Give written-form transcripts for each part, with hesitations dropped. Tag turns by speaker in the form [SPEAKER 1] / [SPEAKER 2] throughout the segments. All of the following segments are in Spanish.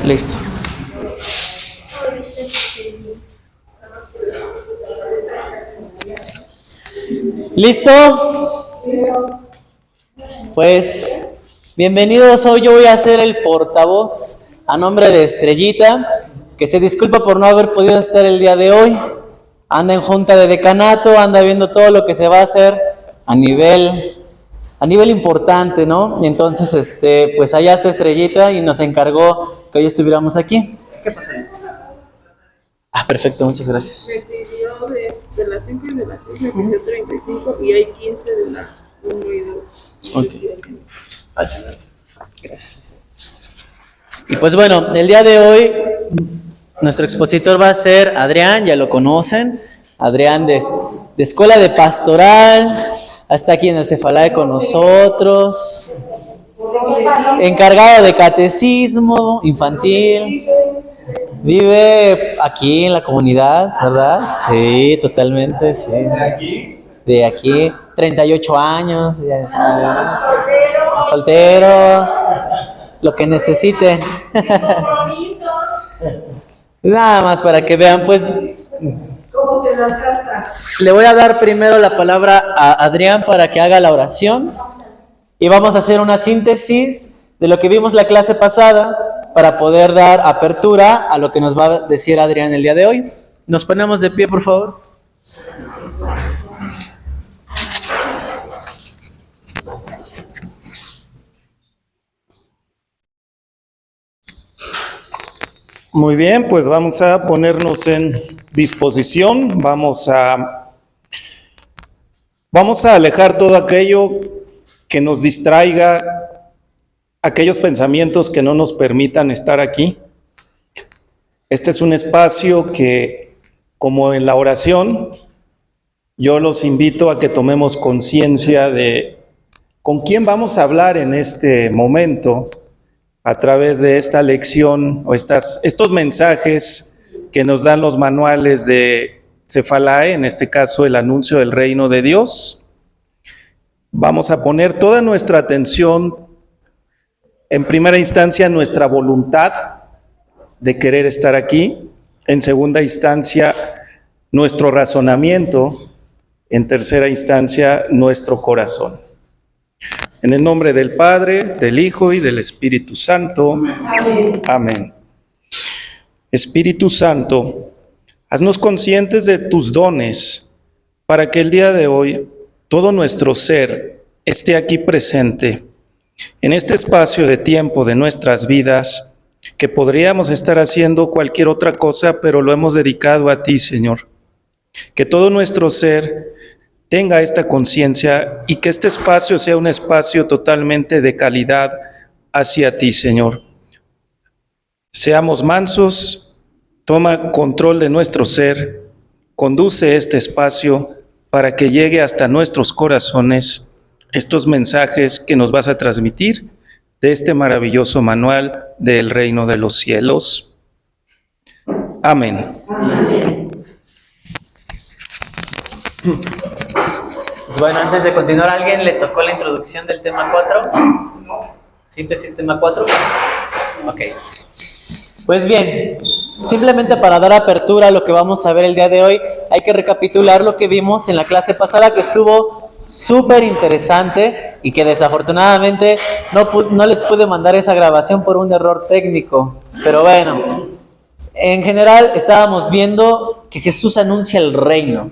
[SPEAKER 1] Listo. ¿Listo? Pues, bienvenidos. Hoy yo voy a ser el portavoz a nombre de Estrellita, que se disculpa por no haber podido estar el día de hoy. Anda en junta de decanato, anda viendo todo lo que se va a hacer a nivel importante, ¿no? Y entonces, pues allá está Estrellita y nos encargó que hoy estuviéramos aquí. ¿Qué pasó? Perfecto, muchas gracias.
[SPEAKER 2] Me pidió de las 5 y de las 6, me pidió 35 y hay 15 de las 1 y 2.
[SPEAKER 1] Ok. Gracias. Y pues bueno, el día de hoy nuestro expositor va a ser Adrián, ya lo conocen. Adrián de Escuela de Pastoral, está aquí en el Cefalae con nosotros. Encargado de catecismo infantil. Vive aquí en la comunidad, ¿verdad? Sí, totalmente, sí. De aquí, 38 años, ya sabes. Soltero, lo que necesite. Nada más para que vean, pues. Le voy a dar primero la palabra a Adrián para que haga la oración. Y vamos a hacer una síntesis de lo que vimos la clase pasada, para poder dar apertura a lo que nos va a decir Adrián el día de hoy. Nos ponemos de pie, por favor.
[SPEAKER 3] Muy bien, pues vamos a ponernos en disposición. Vamos a alejar todo aquello que nos distraiga, aquellos pensamientos que no nos permitan estar aquí. Este es un espacio que, como en la oración, yo los invito a que tomemos conciencia de con quién vamos a hablar en este momento a través de esta lección o estos mensajes que nos dan los manuales de Cefalae, en este caso el anuncio del reino de Dios. Vamos a poner toda nuestra atención, en primera instancia, nuestra voluntad de querer estar aquí. En segunda instancia, nuestro razonamiento. En tercera instancia, nuestro corazón. En el nombre del Padre, del Hijo y del Espíritu Santo. Amén. Amén. Espíritu Santo, haznos conscientes de tus dones para que el día de hoy todo nuestro ser esté aquí presente, en este espacio de tiempo de nuestras vidas, que podríamos estar haciendo cualquier otra cosa, pero lo hemos dedicado a ti, Señor. Que todo nuestro ser tenga esta conciencia y que este espacio sea un espacio totalmente de calidad hacia ti, Señor. Seamos mansos, toma control de nuestro ser, conduce este espacio para que llegue hasta nuestros corazones estos mensajes que nos vas a transmitir de este maravilloso manual del reino de los cielos. Amén. Amén.
[SPEAKER 1] Bueno, antes de continuar, ¿alguien le tocó la introducción del tema 4? ¿Síntesis tema 4? Ok. Pues bien, simplemente para dar apertura a lo que vamos a ver el día de hoy, hay que recapitular lo que vimos en la clase pasada, que estuvo súper interesante y que desafortunadamente no les pude mandar esa grabación por un error técnico. Pero bueno, en general estábamos viendo que Jesús anuncia el reino.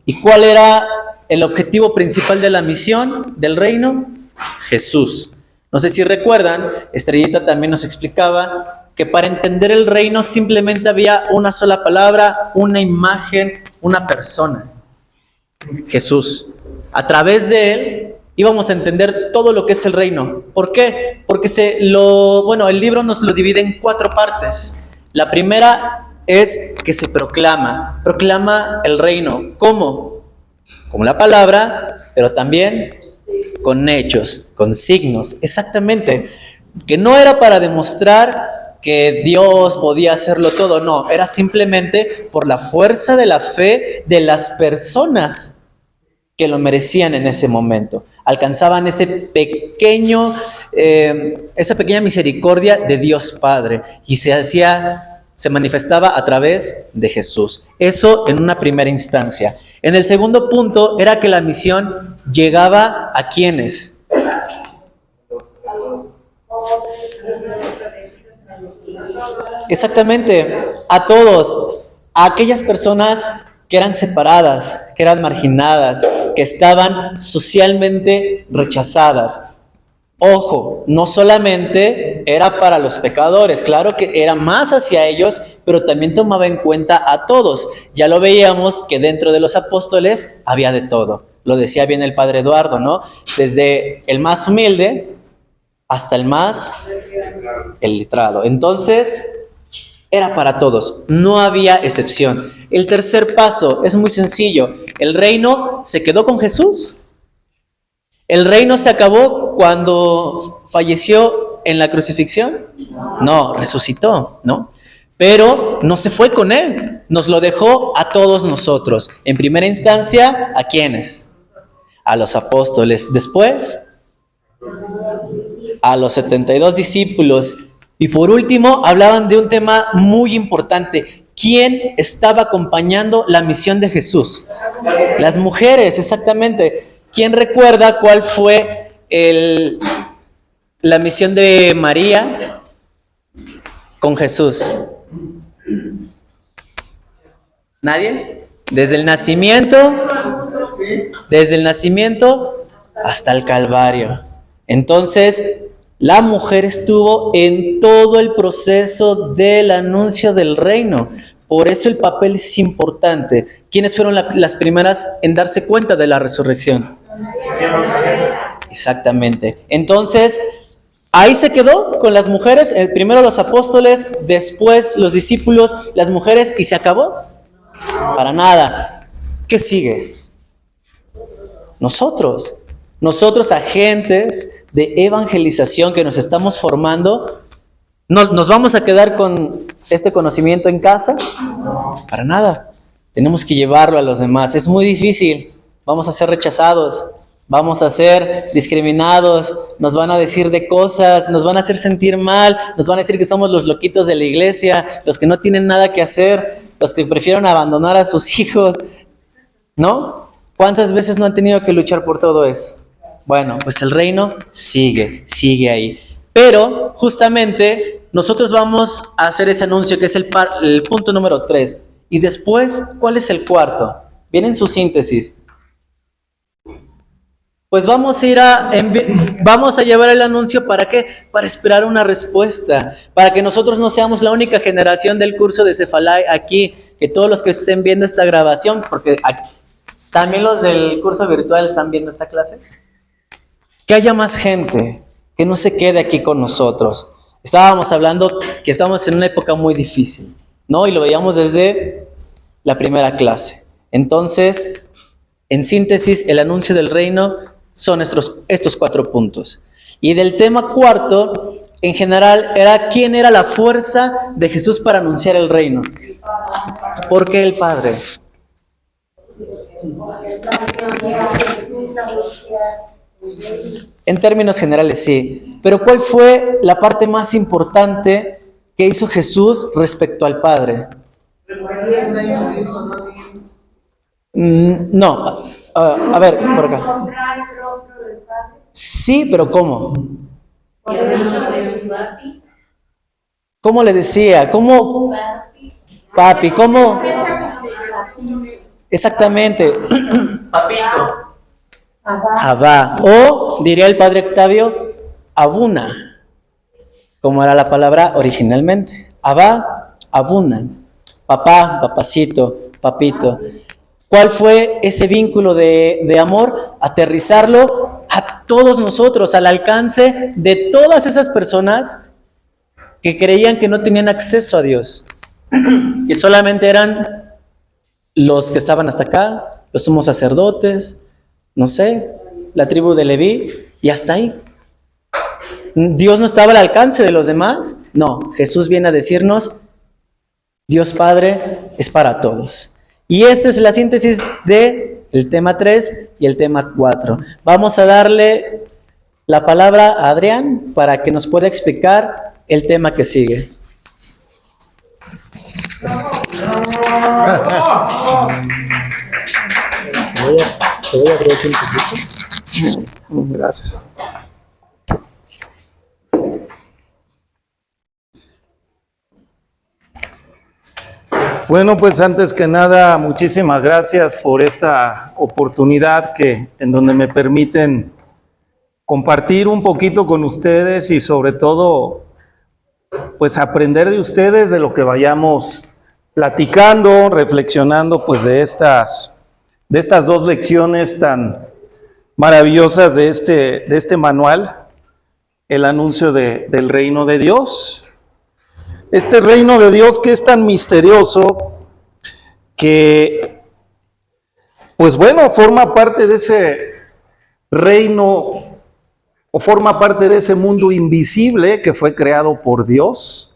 [SPEAKER 1] ¿Y cuál era el objetivo principal de la misión del reino? Jesús. No sé si recuerdan, Estrellita también nos explicaba que para entender el reino simplemente había una sola palabra, una imagen, una persona. Jesús. A través de él íbamos a entender todo lo que es el reino. ¿Por qué? Porque el libro nos lo divide en 4 partes. La primera es que se proclama el reino. ¿Cómo? Con la palabra, pero también con hechos, con signos, exactamente. Que no era para demostrar que Dios podía hacerlo todo, no, era simplemente por la fuerza de la fe de las personas que lo merecían en ese momento. Alcanzaban ese pequeño esa pequeña misericordia de Dios Padre y se manifestaba a través de Jesús. Eso en una primera instancia. En el segundo punto era que la misión llegaba a ¿quiénes? Exactamente, a todos, a aquellas personas que eran separadas, que eran marginadas, que estaban socialmente rechazadas. Ojo, no solamente era para los pecadores, claro que era más hacia ellos, pero también tomaba en cuenta a todos. Ya lo veíamos que dentro de los apóstoles había de todo. Lo decía bien el padre Eduardo, ¿no? Desde el más humilde hasta el letrado. Entonces, era para todos, no había excepción. El tercer paso es muy sencillo. El reino se quedó con Jesús. ¿El reino se acabó cuando falleció en la crucifixión? No, resucitó, ¿no? Pero no se fue con él, nos lo dejó a todos nosotros. En primera instancia, ¿a quiénes? A los apóstoles. Después, a los 72 discípulos. Y por último, hablaban de un tema muy importante. ¿Quién estaba acompañando la misión de Jesús? Las mujeres, exactamente. ¿Quién recuerda cuál fue la misión de María con Jesús? ¿Nadie? Desde el nacimiento hasta el Calvario. Entonces, la mujer estuvo en todo el proceso del anuncio del reino. Por eso el papel es importante. ¿Quiénes fueron las primeras en darse cuenta de la resurrección? Exactamente. Entonces, ahí se quedó con las mujeres, primero los apóstoles, después los discípulos, las mujeres, y se acabó. Para nada. ¿Qué sigue? Nosotros, agentes de evangelización que nos estamos formando, ¿nos vamos a quedar con este conocimiento en casa? Para nada. Tenemos que llevarlo a los demás. Es muy difícil. Vamos a ser rechazados. Vamos a ser discriminados. Nos van a decir de cosas. Nos van a hacer sentir mal. Nos van a decir que somos los loquitos de la iglesia. Los que no tienen nada que hacer. Los que prefieren abandonar a sus hijos. ¿No? ¿Cuántas veces no han tenido que luchar por todo eso? Bueno, pues el reino sigue ahí. Pero justamente nosotros vamos a hacer ese anuncio que es el punto número 3. Y después, ¿cuál es el cuarto? Viene en su síntesis. Pues vamos a llevar el anuncio, ¿para qué? Para esperar una respuesta, para que nosotros no seamos la única generación del curso de Cefalai aquí, que todos los que estén viendo esta grabación, porque también los del curso virtual están viendo esta clase, que haya más gente, que no se quede aquí con nosotros. Estábamos hablando que estamos en una época muy difícil, ¿no? Y lo veíamos desde la primera clase. Entonces, en síntesis, el anuncio del reino son estos 4 puntos. Y del tema cuarto, en general, era quién era la fuerza de Jesús para anunciar el reino. ¿Por qué el Padre? En términos generales, sí. Pero ¿cuál fue la parte más importante que hizo Jesús respecto al Padre? No. A ver, por acá. Sí, pero ¿cómo? ¿Cómo le decía? ¿Cómo? Papi, ¿cómo? Exactamente. Papito. Abba. O, diría el padre Octavio, Abuna, como era la palabra originalmente. Abba, Abuna. Papá, papacito, papito. ¿Cuál fue ese vínculo de amor? Aterrizarlo a todos nosotros, al alcance de todas esas personas que creían que no tenían acceso a Dios, que solamente eran los que estaban hasta acá, los sumos sacerdotes, no sé, la tribu de Leví, y hasta ahí. ¿Dios no estaba al alcance de los demás? No, Jesús viene a decirnos, Dios Padre es para todos. Y esta es la síntesis del tema 3 y el tema 4. Vamos a darle la palabra a Adrián para que nos pueda explicar el tema que sigue.
[SPEAKER 3] Gracias. Bueno, pues antes que nada, muchísimas gracias por esta oportunidad en donde me permiten compartir un poquito con ustedes y sobre todo, pues aprender de ustedes de lo que vayamos platicando, reflexionando, pues de estas dos lecciones tan maravillosas de este manual, el anuncio del reino de Dios. Este reino de Dios que es tan misterioso que, pues bueno, forma parte de ese reino o forma parte de ese mundo invisible que fue creado por Dios,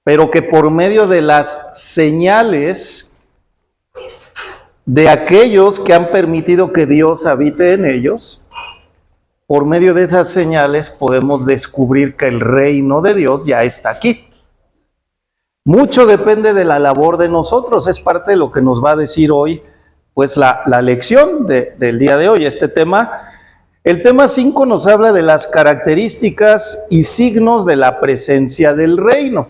[SPEAKER 3] pero que por medio de las señales de aquellos que han permitido que Dios habite en ellos, por medio de esas señales podemos descubrir que el reino de Dios ya está aquí. Mucho depende de la labor de nosotros, es parte de lo que nos va a decir hoy, pues la lección del día de hoy, este tema. El tema 5 nos habla de las características y signos de la presencia del reino.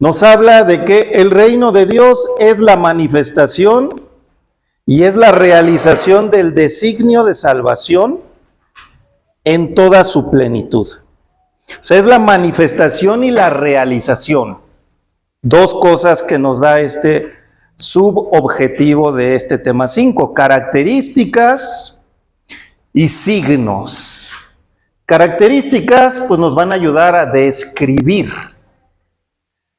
[SPEAKER 3] Nos habla de que el reino de Dios es la manifestación y es la realización del designio de salvación en toda su plenitud. O sea, es la manifestación y la realización. Dos cosas que nos da este subobjetivo de este tema 5, características y signos. Características, pues nos van a ayudar a describir.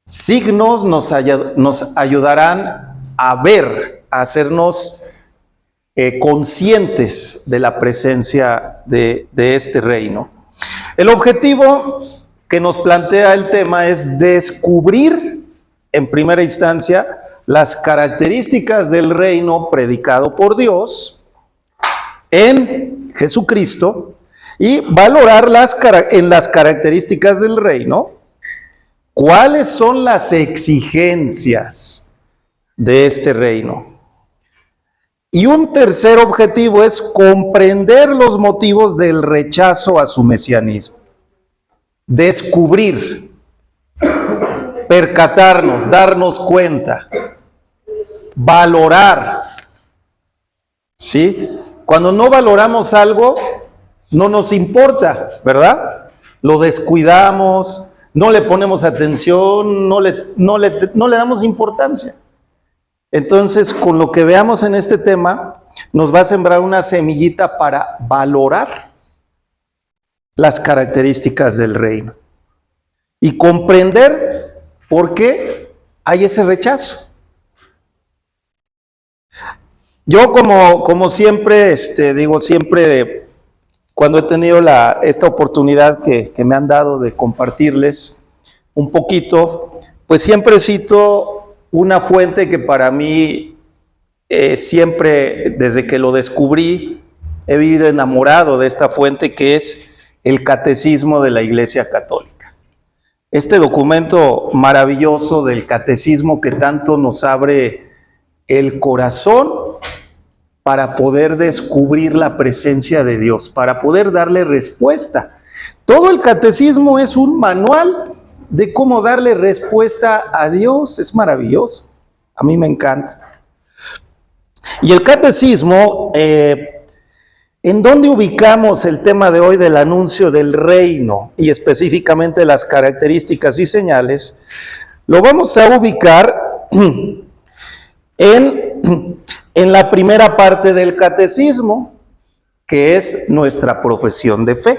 [SPEAKER 3] Signos nos ayudarán a ver, a hacernos conscientes de la presencia de este reino. El objetivo que nos plantea el tema es descubrir, en primera instancia, las características del reino predicado por Dios en Jesucristo y valorar en las características del reino cuáles son las exigencias de este reino. Y un tercer objetivo es comprender los motivos del rechazo a su mesianismo. Descubrir, percatarnos, darnos cuenta, valorar. ¿Sí? Cuando no valoramos algo, no nos importa, ¿verdad? Lo descuidamos, no le ponemos atención, no le damos importancia. Entonces, con lo que veamos en este tema, nos va a sembrar una semillita para valorar las características del reino y comprender por qué hay ese rechazo. Yo como siempre, siempre cuando he tenido esta oportunidad que me han dado de compartirles un poquito, pues siempre cito una fuente que para mí siempre, desde que lo descubrí, he vivido enamorado de esta fuente que es el Catecismo de la Iglesia Católica. Este documento maravilloso del Catecismo que tanto nos abre el corazón para poder descubrir la presencia de Dios, para poder darle respuesta. Todo el Catecismo es un manual de cómo darle respuesta a Dios. Es maravilloso, a mí me encanta. Y el Catecismo, ¿en dónde ubicamos el tema de hoy del anuncio del reino y específicamente las características y señales? Lo vamos a ubicar en la primera parte del Catecismo, que es nuestra profesión de fe.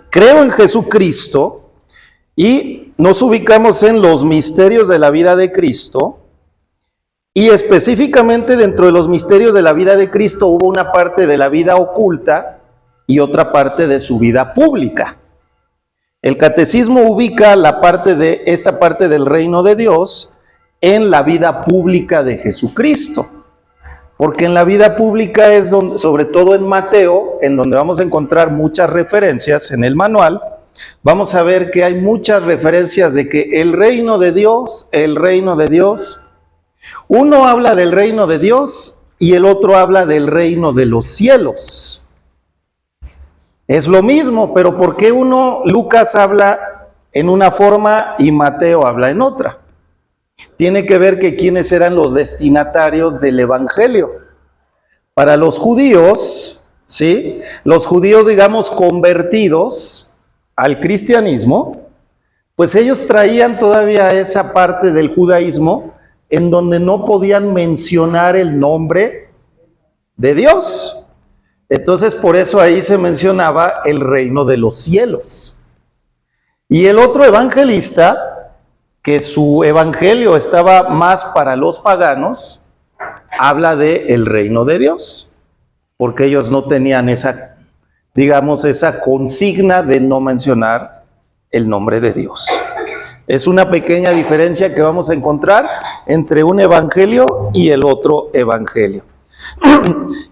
[SPEAKER 3] Creo en Jesucristo. Y nos ubicamos en los misterios de la vida de Cristo y específicamente dentro de los misterios de la vida de Cristo hubo una parte de la vida oculta y otra parte de su vida pública. El Catecismo ubica esta parte del reino de Dios en la vida pública de Jesucristo. Porque en la vida pública es donde, sobre todo en Mateo, en donde vamos a encontrar muchas referencias en el manual, vamos a ver que hay muchas referencias de que el reino de Dios, uno habla del reino de Dios y el otro habla del reino de los cielos. Es lo mismo, pero ¿por qué Lucas habla en una forma y Mateo habla en otra? Tiene que ver que quiénes eran los destinatarios del evangelio. Para los judíos, ¿sí? Los judíos, digamos, convertidos al cristianismo, pues ellos traían todavía esa parte del judaísmo en donde no podían mencionar el nombre de Dios. Entonces, por eso ahí se mencionaba el reino de los cielos. Y el otro evangelista, que su evangelio estaba más para los paganos, habla de el reino de Dios, porque ellos no tenían esa, digamos, esa consigna de no mencionar el nombre de Dios. Es una pequeña diferencia que vamos a encontrar entre un evangelio y el otro evangelio.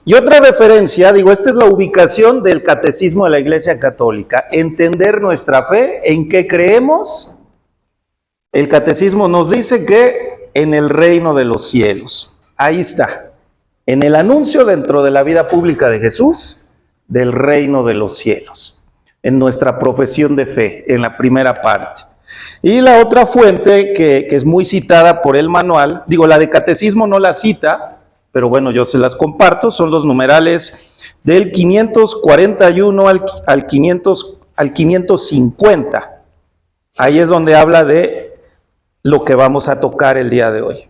[SPEAKER 3] Y otra referencia, esta es la ubicación del catecismo de la Iglesia Católica, entender nuestra fe, en qué creemos. El catecismo nos dice que en el reino de los cielos, ahí está, en el anuncio dentro de la vida pública de Jesús, del reino de los cielos, en nuestra profesión de fe, en la primera parte. Y la otra fuente que es muy citada por el manual, la de catecismo no la cita, pero bueno, yo se las comparto, son los numerales del 541 al 550. Ahí es donde habla de lo que vamos a tocar el día de hoy.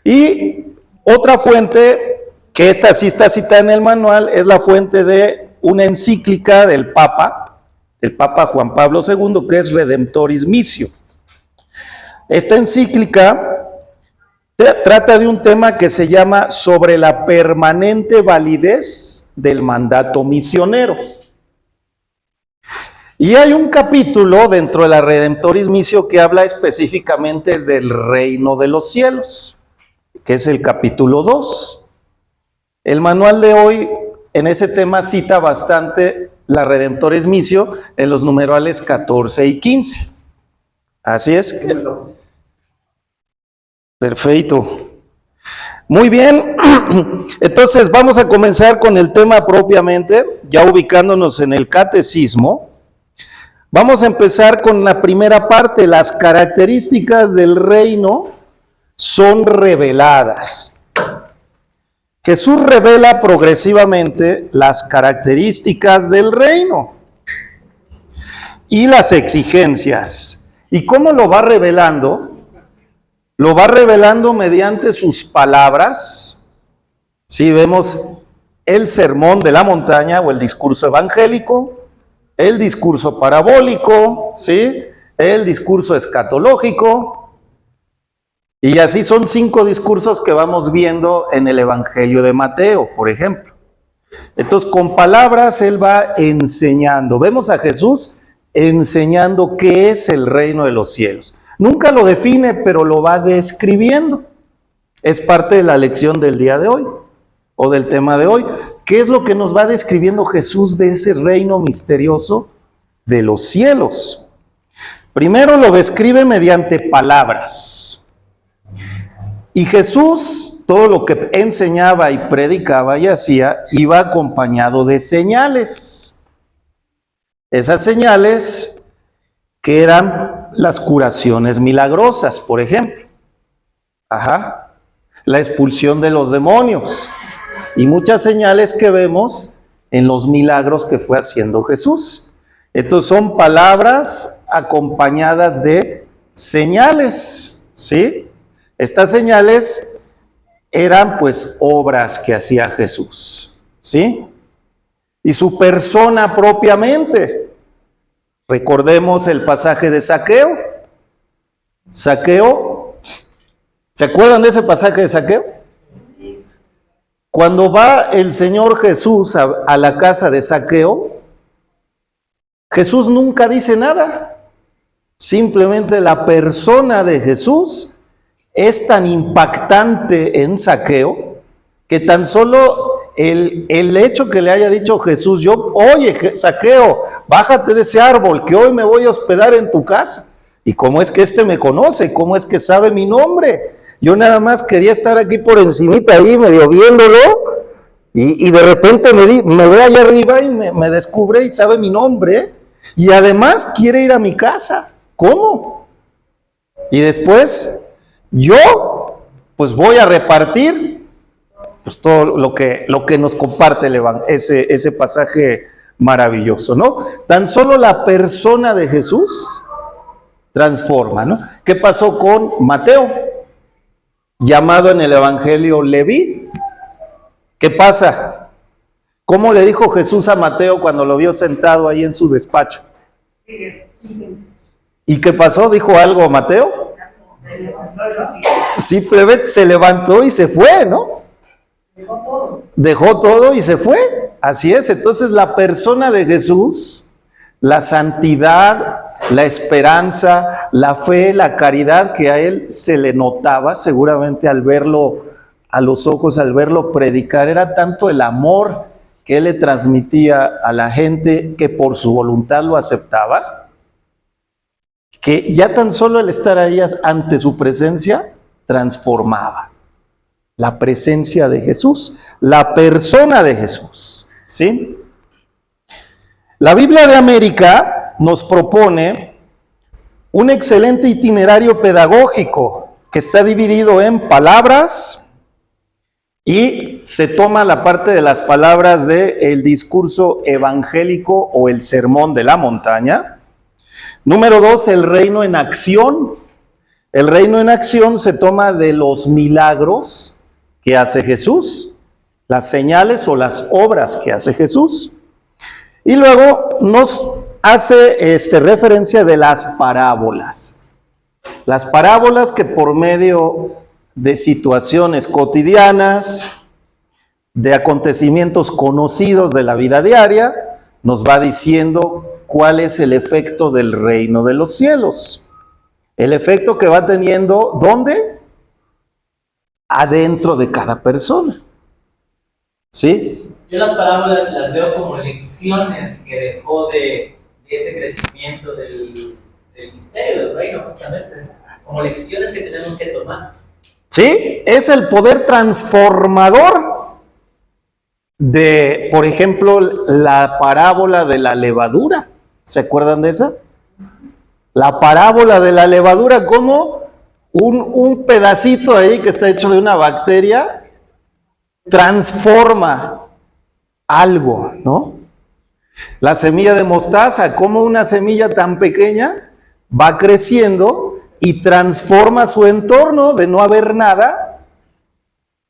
[SPEAKER 3] Y otra fuente, que esta sí está citada en el manual, es la fuente de una encíclica del Papa Juan Pablo II, que es Redemptoris Missio. Esta encíclica trata de un tema que se llama sobre la permanente validez del mandato misionero. Y hay un capítulo dentro de la Redemptoris Missio que habla específicamente del reino de los cielos, que es el capítulo 2. El manual de hoy en ese tema cita bastante la Redemptoris Missio en los numerales 14 y 15. Así es. Perfecto. Muy bien. Entonces vamos a comenzar con el tema propiamente, ya ubicándonos en el catecismo. Vamos a empezar con la primera parte. Las características del reino son reveladas. Jesús revela progresivamente las características del reino y las exigencias. ¿Y cómo lo va revelando? Lo va revelando mediante sus palabras. Sí, vemos el sermón de la montaña o el discurso evangélico, el discurso parabólico, ¿sí? El discurso escatológico, y así son 5 discursos que vamos viendo en el Evangelio de Mateo, por ejemplo. Entonces, con palabras él va enseñando. Vemos a Jesús enseñando qué es el reino de los cielos. Nunca lo define, pero lo va describiendo. Es parte de la lección del día de hoy, o del tema de hoy. ¿Qué es lo que nos va describiendo Jesús de ese reino misterioso de los cielos? Primero lo describe mediante palabras. Y Jesús, todo lo que enseñaba y predicaba y hacía, iba acompañado de señales. Esas señales que eran las curaciones milagrosas, por ejemplo. La expulsión de los demonios. Y muchas señales que vemos en los milagros que fue haciendo Jesús. Entonces son palabras acompañadas de señales, ¿sí? Estas señales eran pues obras que hacía Jesús, ¿sí? Y su persona propiamente. Recordemos el pasaje de Zaqueo. Zaqueo, ¿se acuerdan de ese pasaje de Zaqueo? Cuando va el Señor Jesús a la casa de Zaqueo, Jesús nunca dice nada. Simplemente la persona de Jesús es tan impactante en Zaqueo que tan solo el hecho que le haya dicho Jesús, oye, Zaqueo, bájate de ese árbol, que hoy me voy a hospedar en tu casa. ¿Y cómo es que este me conoce? ¿Cómo es que sabe mi nombre? Yo nada más quería estar aquí por encimita ahí, medio viéndolo, y de repente me ve allá arriba y me descubre y sabe mi nombre, y además quiere ir a mi casa. ¿Cómo? Y después, yo, pues voy a repartir, pues todo lo que nos comparte ese pasaje maravilloso, ¿no? Tan solo la persona de Jesús transforma, ¿no? ¿Qué pasó con Mateo, llamado en el Evangelio Leví? ¿Qué pasa? ¿Cómo le dijo Jesús a Mateo cuando lo vio sentado ahí en su despacho? ¿Y qué pasó? ¿Dijo algo Mateo? Simplemente se levantó y se fue, ¿no? Dejó todo y se fue. Así es. Entonces la persona de Jesús, la santidad, la esperanza, la fe, la caridad que a él se le notaba seguramente al verlo a los ojos, al verlo predicar, era tanto el amor que él le transmitía a la gente que por su voluntad lo aceptaba, que ya tan solo el estar ahí ante su presencia transformaba. La presencia de Jesús, la persona de Jesús, ¿sí? La Biblia de América nos propone un excelente itinerario pedagógico que está dividido en palabras y se toma la parte de las palabras del discurso evangélico o el sermón de la montaña. Número 2, el reino en acción. El reino en acción se toma de los milagros que hace Jesús, las señales o las obras que hace Jesús. Y luego nos hace referencia de las parábolas. Las parábolas que por medio de situaciones cotidianas, de acontecimientos conocidos de la vida diaria, nos va diciendo cuál es el efecto del reino de los cielos. El efecto que va teniendo, ¿dónde? Adentro de cada persona. ¿Sí?
[SPEAKER 1] Yo las parábolas las veo como lecciones que dejó de ese crecimiento del misterio del reino, justamente. Como lecciones que tenemos que tomar.
[SPEAKER 3] Sí, es el poder transformador de, por ejemplo, la parábola de la levadura. ¿Se acuerdan de esa? La parábola de la levadura, como un pedacito ahí que está hecho de una bacteria transforma algo, ¿no? La semilla de mostaza, como una semilla tan pequeña va creciendo y transforma su entorno de no haber nada.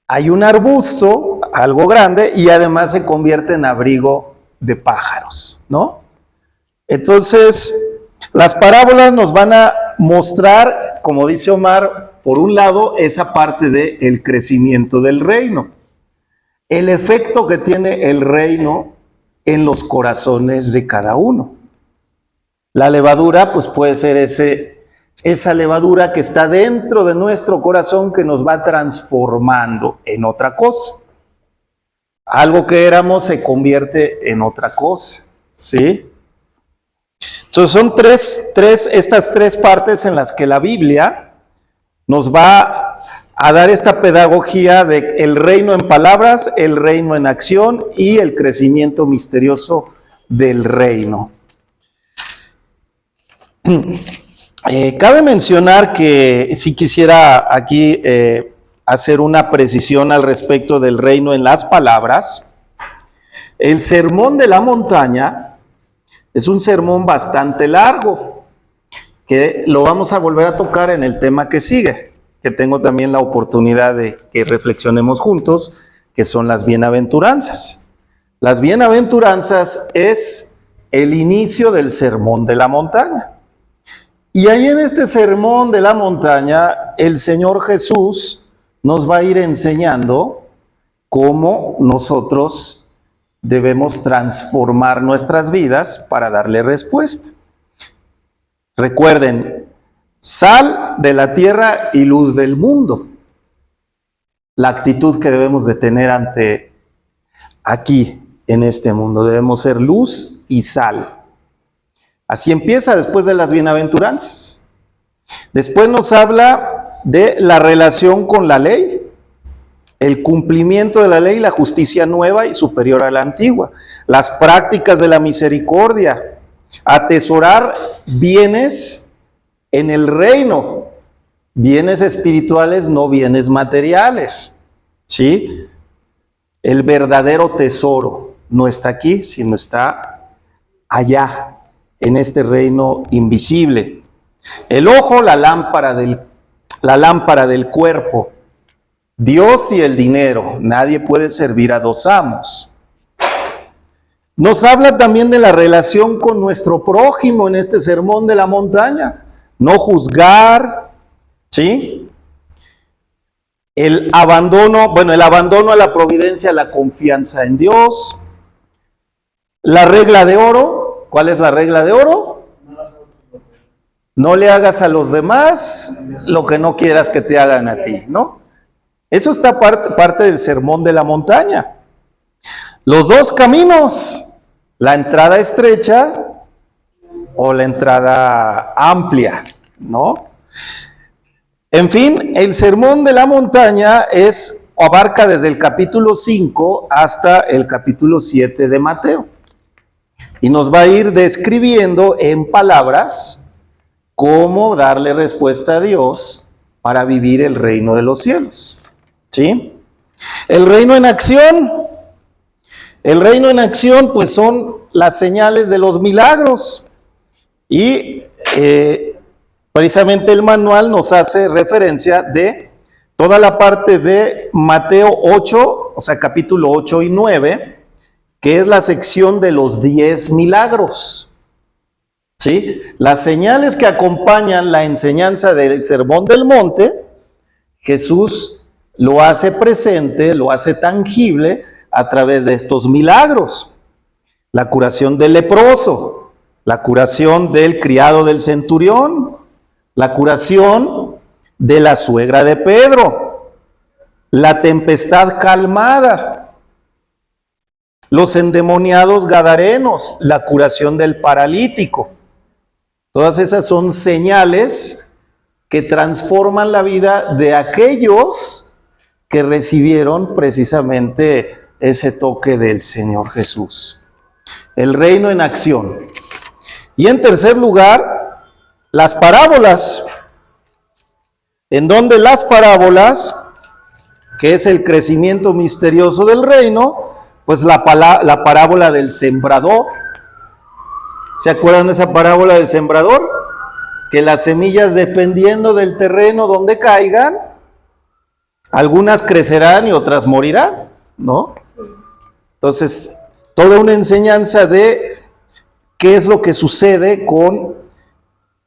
[SPEAKER 3] Hay un arbusto, algo grande, y además se convierte en abrigo de pájaros, ¿no? Entonces, las parábolas nos van a mostrar, como dice Omar, por un lado, esa parte del crecimiento del reino. El efecto que tiene el reino en los corazones de cada uno. La levadura, pues puede ser esa levadura que está dentro de nuestro corazón que nos va transformando en otra cosa. Algo que éramos se convierte en otra cosa, ¿sí? Entonces son estas tres partes en las que la Biblia nos va a dar esta pedagogía de el reino en palabras, el reino en acción y el crecimiento misterioso del reino. Cabe mencionar que si quisiera aquí hacer una precisión al respecto del reino en las palabras, el sermón de la montaña es un sermón bastante largo, que lo vamos a volver a tocar en el tema que sigue, que tengo también la oportunidad de que reflexionemos juntos, que son las bienaventuranzas. Las bienaventuranzas es el inicio del sermón de la montaña. Y ahí en este sermón de la montaña, el Señor Jesús nos va a ir enseñando cómo nosotros debemos transformar nuestras vidas para darle respuesta. Recuerden, sal de la tierra y luz del mundo. la actitud que debemos de tener ante aquí en este mundo. Debemos ser luz y sal. Así empieza después de las bienaventuranzas. Después nos habla de la relación con la ley, el cumplimiento de la ley, la justicia nueva y superior a la antigua, las prácticas de la misericordia, atesorar bienes en el reino, bienes espirituales, no bienes materiales, ¿sí? El verdadero tesoro no está aquí, sino está allá, en este reino invisible. El ojo, la lámpara del cuerpo. Dios y el dinero. Nadie puede servir a dos amos. Nos habla también de la relación con nuestro prójimo en este sermón de la montaña. No juzgar, ¿sí? El abandono a la providencia, la confianza en Dios. La regla de oro. ¿Cuál es la regla de oro? No le hagas a los demás lo que no quieras que te hagan a ti, ¿no? Eso está parte del sermón de la montaña. Los dos caminos, la entrada estrecha o la entrada amplia, ¿no? En fin, el sermón de la montaña abarca desde el capítulo 5 hasta el capítulo 7 de Mateo. Y nos va a ir describiendo en palabras cómo darle respuesta a Dios para vivir el reino de los cielos. ¿Sí? El reino en acción. El reino en acción, pues son las señales de los milagros. Y precisamente el manual nos hace referencia de toda la parte de Mateo 8, o sea, capítulo 8 y 9, que es la sección de los 10 milagros. ¿Sí? Las señales que acompañan la enseñanza del Sermón del Monte, Jesús lo hace presente, lo hace tangible a través de estos milagros. La curación del leproso, la curación del criado del centurión, la curación de la suegra de Pedro, la tempestad calmada, los endemoniados gadarenos, la curación del paralítico. Todas esas son señales que transforman la vida de aquellos que recibieron precisamente ese toque del Señor Jesús. El reino en acción. Y en tercer lugar, las parábolas, en donde las parábolas, que es el crecimiento misterioso del reino, pues la parábola del sembrador. ¿Se acuerdan de esa parábola del sembrador? Que las semillas, dependiendo del terreno donde caigan, algunas crecerán y otras morirán, ¿no? Entonces, toda una enseñanza de qué es lo que sucede con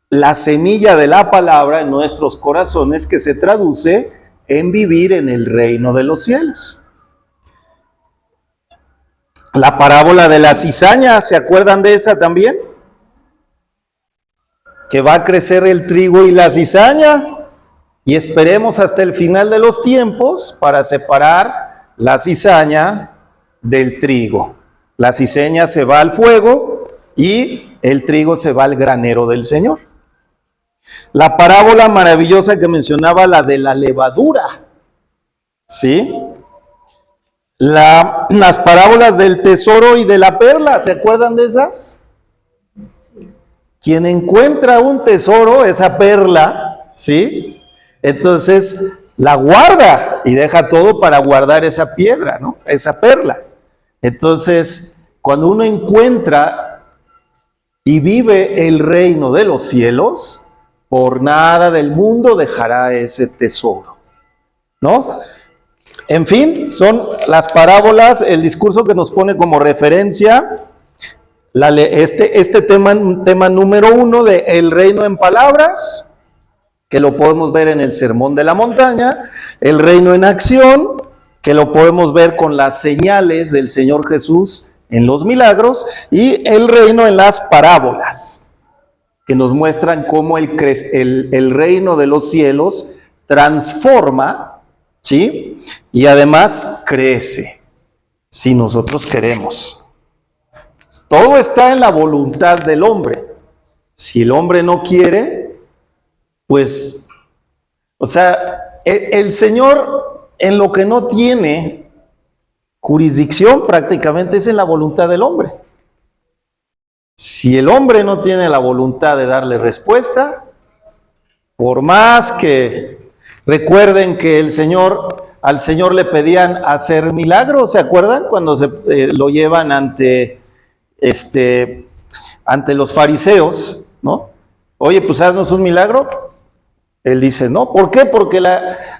[SPEAKER 3] la semilla de la palabra en nuestros corazones, que se traduce en vivir en el reino de los cielos. La parábola de la cizaña, ¿se acuerdan de esa también? Que va a crecer el trigo y la cizaña, y esperemos hasta el final de los tiempos para separar la cizaña del trigo. La cizaña se va al fuego y el trigo se va al granero del Señor. La parábola maravillosa que mencionaba, la de la levadura, ¿sí? Las parábolas del tesoro y de la perla, ¿se acuerdan de esas? Quien encuentra un tesoro, esa perla, ¿sí? Entonces la guarda y deja todo para guardar esa piedra, ¿no? Esa perla. Entonces, cuando uno encuentra y vive el reino de los cielos, por nada del mundo dejará ese tesoro, ¿no? En fin, son las parábolas, el discurso que nos pone como referencia este tema número 1 de el reino en palabras, que lo podemos ver en el Sermón de la Montaña, el reino en acción, que lo podemos ver con las señales del Señor Jesús en los milagros, y el reino en las parábolas, que nos muestran cómo el reino de los cielos transforma ¿sí? Y además crece, si nosotros queremos. Todo está en la voluntad del hombre. Si el hombre no quiere, pues, o sea, el Señor en lo que no tiene jurisdicción prácticamente es en la voluntad del hombre. Si el hombre no tiene la voluntad de darle respuesta, por más que recuerden que al Señor le pedían hacer milagros, ¿se acuerdan? Cuando lo llevan ante los fariseos, ¿no? Oye, pues haznos un milagro. Él dice, no. ¿Por qué? Porque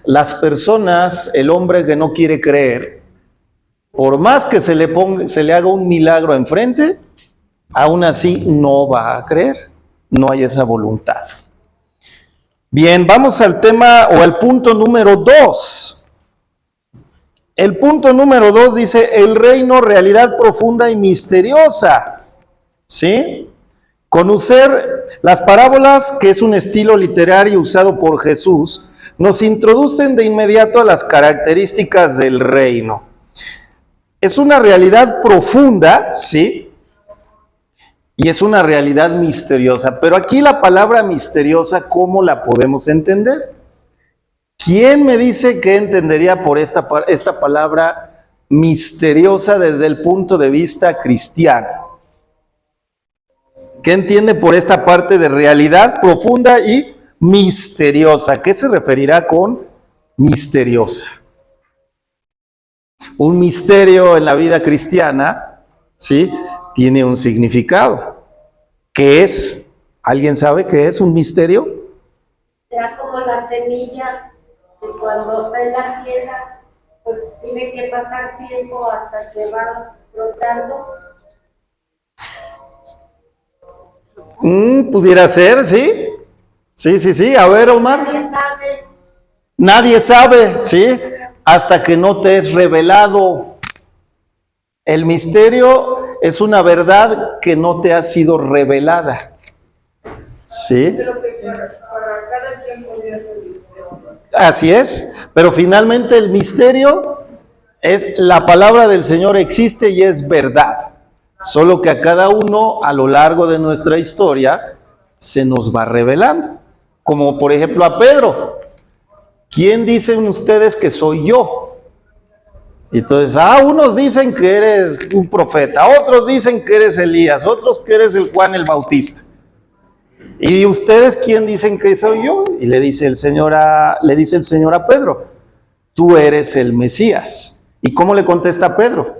[SPEAKER 3] las personas, el hombre que no quiere creer, por más que se le haga un milagro enfrente, aún así no va a creer. No hay esa voluntad. Bien, vamos al tema o al punto número 2. El punto número 2 dice, el reino, realidad profunda y misteriosa. ¿Sí? Conocer las parábolas, que es un estilo literario usado por Jesús, nos introducen de inmediato a las características del reino. Es una realidad profunda, ¿sí? Y es una realidad misteriosa. Pero aquí la palabra misteriosa, ¿cómo la podemos entender? ¿Quién me dice qué entendería por esta palabra misteriosa desde el punto de vista cristiano? ¿Qué entiende por esta parte de realidad profunda y misteriosa? ¿Qué se referirá con misteriosa? Un misterio en la vida cristiana, ¿sí?, tiene un significado. ¿Qué es? ¿Alguien sabe qué es un misterio?
[SPEAKER 4] Sea como la semilla, que cuando está en la tierra, pues tiene que pasar tiempo hasta que va brotando.
[SPEAKER 3] Pudiera ser, ¿sí? Sí. A ver, Omar.
[SPEAKER 4] Nadie sabe.
[SPEAKER 3] Nadie sabe, ¿sí? Hasta que no te es revelado. El misterio es una verdad que no te ha sido revelada. ¿Sí?
[SPEAKER 2] Pero que para cada quien podría ser misterio.
[SPEAKER 3] Así es. Pero finalmente el misterio es la palabra del Señor existe y es verdad. Solo que a cada uno a lo largo de nuestra historia se nos va revelando. Como por ejemplo a Pedro. ¿Quién dicen ustedes que soy yo? Entonces, unos dicen que eres un profeta, otros dicen que eres Elías, otros que eres el Juan el Bautista. ¿Y ustedes quién dicen que soy yo? Y le dice el Señor a Pedro, tú eres el Mesías. ¿Y cómo le contesta Pedro?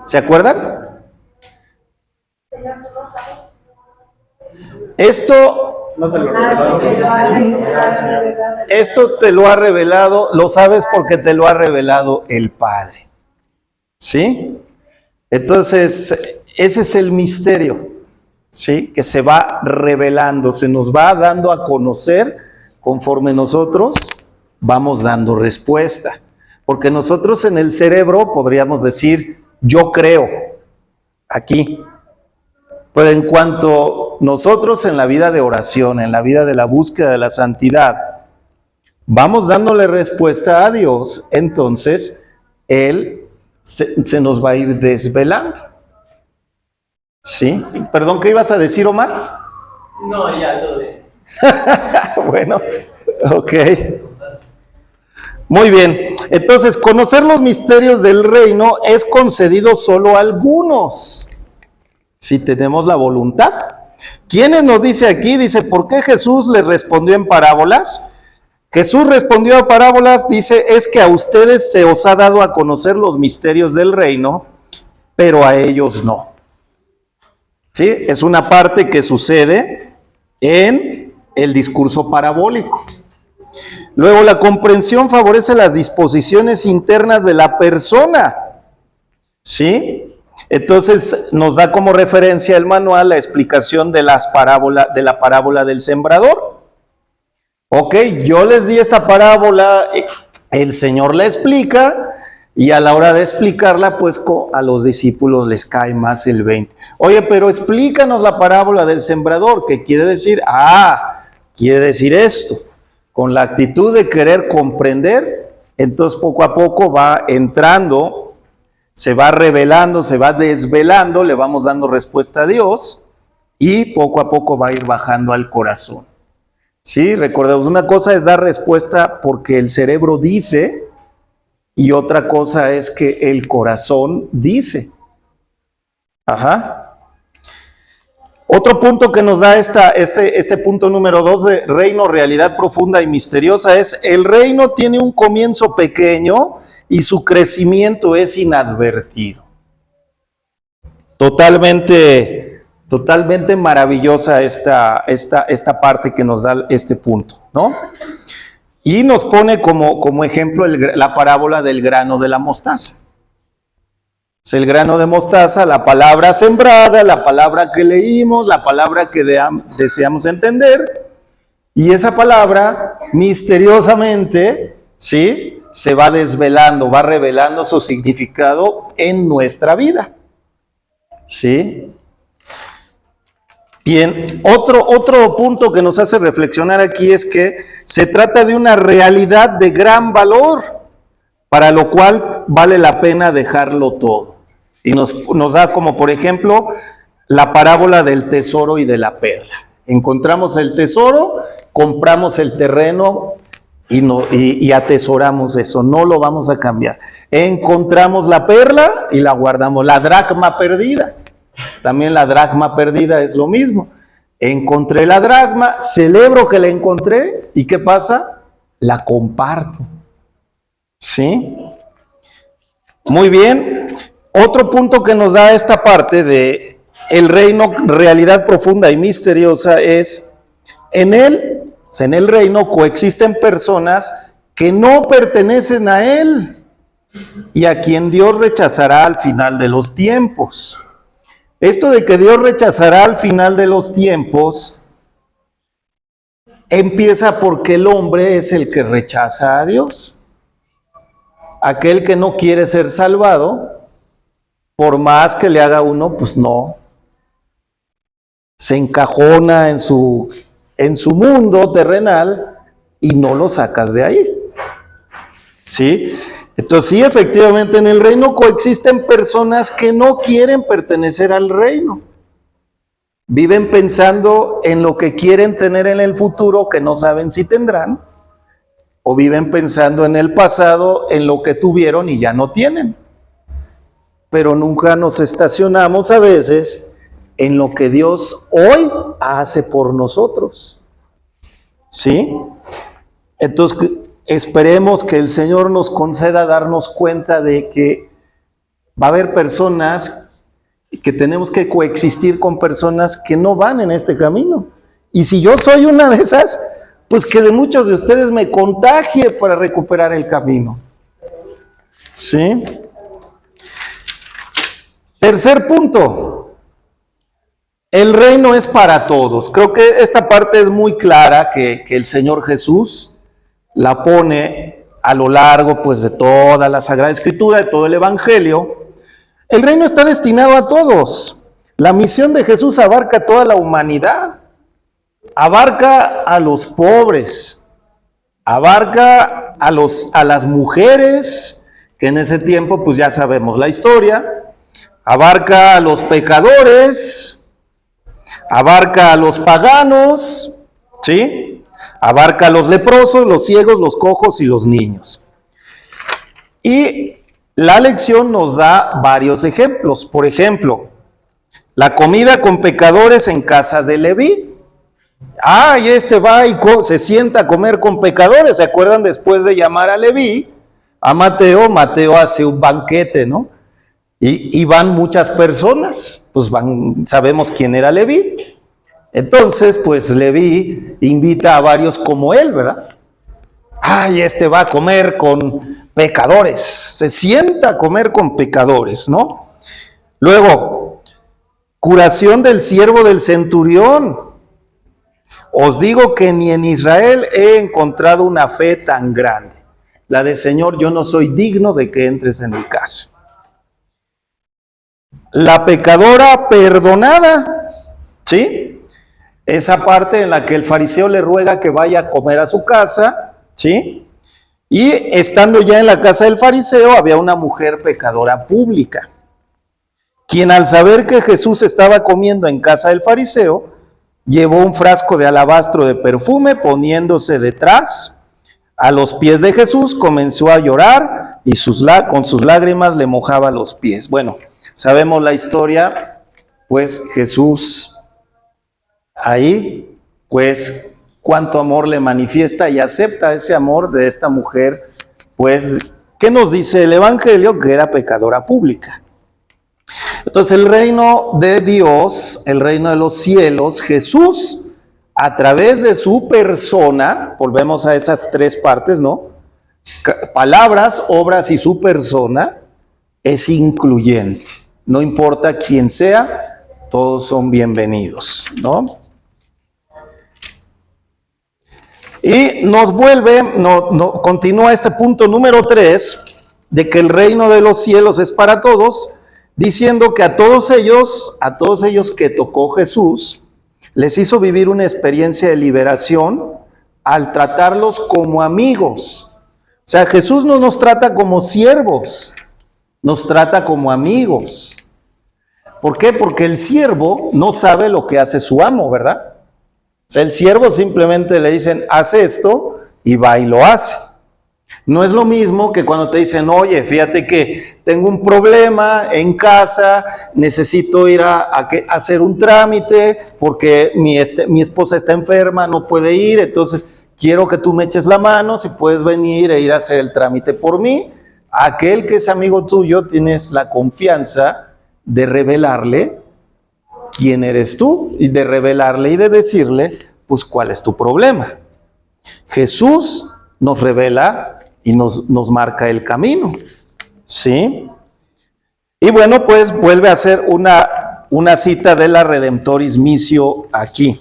[SPEAKER 3] ¿Se acuerdan? Esto te lo ha revelado, lo sabes porque te lo ha revelado el Padre. ¿Sí? Entonces, ese es el misterio, ¿sí? Que se va revelando, se nos va dando a conocer conforme nosotros vamos dando respuesta. Porque nosotros en el cerebro podríamos decir, yo creo, aquí. Pero en cuanto nosotros en la vida de oración, en la vida de la búsqueda de la santidad, vamos dándole respuesta a Dios, entonces Él se nos va a ir desvelando. ¿Sí? Perdón, ¿qué ibas a decir, Omar?
[SPEAKER 1] No, ya, todo bien.
[SPEAKER 3] Bueno, ok. Muy bien. Entonces, conocer los misterios del reino es concedido solo a algunos, si tenemos la voluntad. ¿Quiénes nos dice aquí? Dice, ¿por qué Jesús les respondió en parábolas? Jesús respondió a parábolas, dice, es que a ustedes se os ha dado a conocer los misterios del reino, pero a ellos no. ¿Sí? Es una parte que sucede en el discurso parabólico. Luego, la comprensión favorece las disposiciones internas de la persona. ¿Sí? Entonces, nos da como referencia el manual la explicación de la parábola del sembrador. Ok, yo les di esta parábola, el Señor la explica, y a la hora de explicarla, pues a los discípulos les cae más el 20. Oye, pero explícanos la parábola del sembrador, ¿qué quiere decir? Quiere decir esto. con la actitud de querer comprender, entonces poco a poco va entrando, se va revelando, se va desvelando, le vamos dando respuesta a Dios y poco a poco va a ir bajando al corazón. Sí, recordemos, una cosa es dar respuesta porque el cerebro dice y otra cosa es que el corazón dice. Ajá. Otro punto que nos da este punto número 2 de reino, realidad profunda y misteriosa es: el reino tiene un comienzo pequeño y su crecimiento es inadvertido. Totalmente maravillosa esta parte que nos da este punto, ¿no? Y nos pone como ejemplo la parábola del grano de la mostaza. Es el grano de mostaza, la palabra sembrada, la palabra que leímos, la palabra que deseamos entender, y esa palabra misteriosamente, ¿sí?, se va desvelando, va revelando su significado en nuestra vida. ¿Sí? Bien, otro punto que nos hace reflexionar aquí es que se trata de una realidad de gran valor, para lo cual vale la pena dejarlo todo. Y nos da como, por ejemplo, la parábola del tesoro y de la perla. Encontramos el tesoro, compramos el terreno y atesoramos eso, no lo vamos a cambiar. Encontramos la perla y la guardamos, la dracma perdida. También la dracma perdida es lo mismo. Encontré la dracma, celebro que la encontré, ¿y qué pasa? La comparto. ¿Sí? Muy bien. Otro punto que nos da esta parte de el reino, realidad profunda y misteriosa, es en el reino coexisten personas que no pertenecen a él y a quien Dios rechazará al final de los tiempos. Esto de que Dios rechazará al final de los tiempos empieza porque el hombre es el que rechaza a Dios. Aquel que no quiere ser salvado, por más que le haga uno, pues no. Se encajona en su mundo terrenal y no lo sacas de ahí. ¿Sí? Entonces sí, efectivamente en el reino coexisten personas que no quieren pertenecer al reino. Viven pensando en lo que quieren tener en el futuro que no saben si tendrán, o viven pensando en el pasado, en lo que tuvieron y ya no tienen. Pero nunca nos estacionamos a veces en lo que Dios hoy hace por nosotros. ¿Sí? Entonces, esperemos que el Señor nos conceda darnos cuenta de que va a haber personas que tenemos que coexistir con personas que no van en este camino. Y si yo soy una de esas, pues que de muchos de ustedes me contagie para recuperar el camino. ¿Sí? Tercer punto. El reino es para todos. Creo que esta parte es muy clara que el Señor Jesús la pone a lo largo pues de toda la Sagrada Escritura, de todo el Evangelio. El reino está destinado a todos. La misión de Jesús abarca toda la humanidad. Abarca a los pobres, abarca a las mujeres, que en ese tiempo pues ya sabemos la historia, abarca a los pecadores, abarca a los paganos, ¿sí? Abarca a los leprosos, los ciegos, los cojos y los niños. Y la lección nos da varios ejemplos. Por ejemplo, la comida con pecadores en casa de Leví. Y este va y se sienta a comer con pecadores. ¿Se acuerdan? Después de llamar a Leví, a Mateo hace un banquete, ¿no? Y van muchas personas, pues sabemos quién era Leví. Entonces, pues Leví invita a varios como él, ¿verdad? Este va a comer con pecadores, se sienta a comer con pecadores, ¿no? Luego, curación del siervo del centurión. Os digo que ni en Israel he encontrado una fe tan grande. La de Señor, yo no soy digno de que entres en mi casa. La pecadora perdonada, ¿sí? esa parte en la que el fariseo le ruega que vaya a comer a su casa, ¿sí? Y estando ya en la casa del fariseo, había una mujer pecadora pública, quien al saber que Jesús estaba comiendo en casa del fariseo, llevó un frasco de alabastro de perfume, poniéndose detrás a los pies de Jesús, comenzó a llorar y con sus lágrimas le mojaba los pies. Bueno, sabemos la historia, pues Jesús ahí, pues cuánto amor le manifiesta y acepta ese amor de esta mujer, pues, ¿qué nos dice el Evangelio? Que era pecadora pública. Entonces el reino de Dios, el reino de los cielos, Jesús, a través de su persona, volvemos a esas tres partes, ¿no? Palabras, obras y su persona, es incluyente. No importa quién sea, todos son bienvenidos, ¿no? Y nos continúa este punto número 3, de que el reino de los cielos es para todos, diciendo que a todos ellos que tocó Jesús, les hizo vivir una experiencia de liberación al tratarlos como amigos. O sea, Jesús no nos trata como siervos, nos trata como amigos. ¿Por qué? Porque el siervo no sabe lo que hace su amo, ¿verdad? O sea, el siervo simplemente le dicen, haz esto, y va y lo hace. No es lo mismo que cuando te dicen, oye, fíjate que tengo un problema en casa, necesito ir a hacer un trámite porque mi esposa está enferma, no puede ir, entonces quiero que tú me eches la mano, si puedes venir e ir a hacer el trámite por mí. Aquel que es amigo tuyo, tienes la confianza de revelarle quién eres tú y de revelarle y de decirle, pues, cuál es tu problema. Jesús nos revela y nos marca el camino, ¿sí? Y bueno, pues vuelve a hacer una cita de la Redemptoris Missio aquí.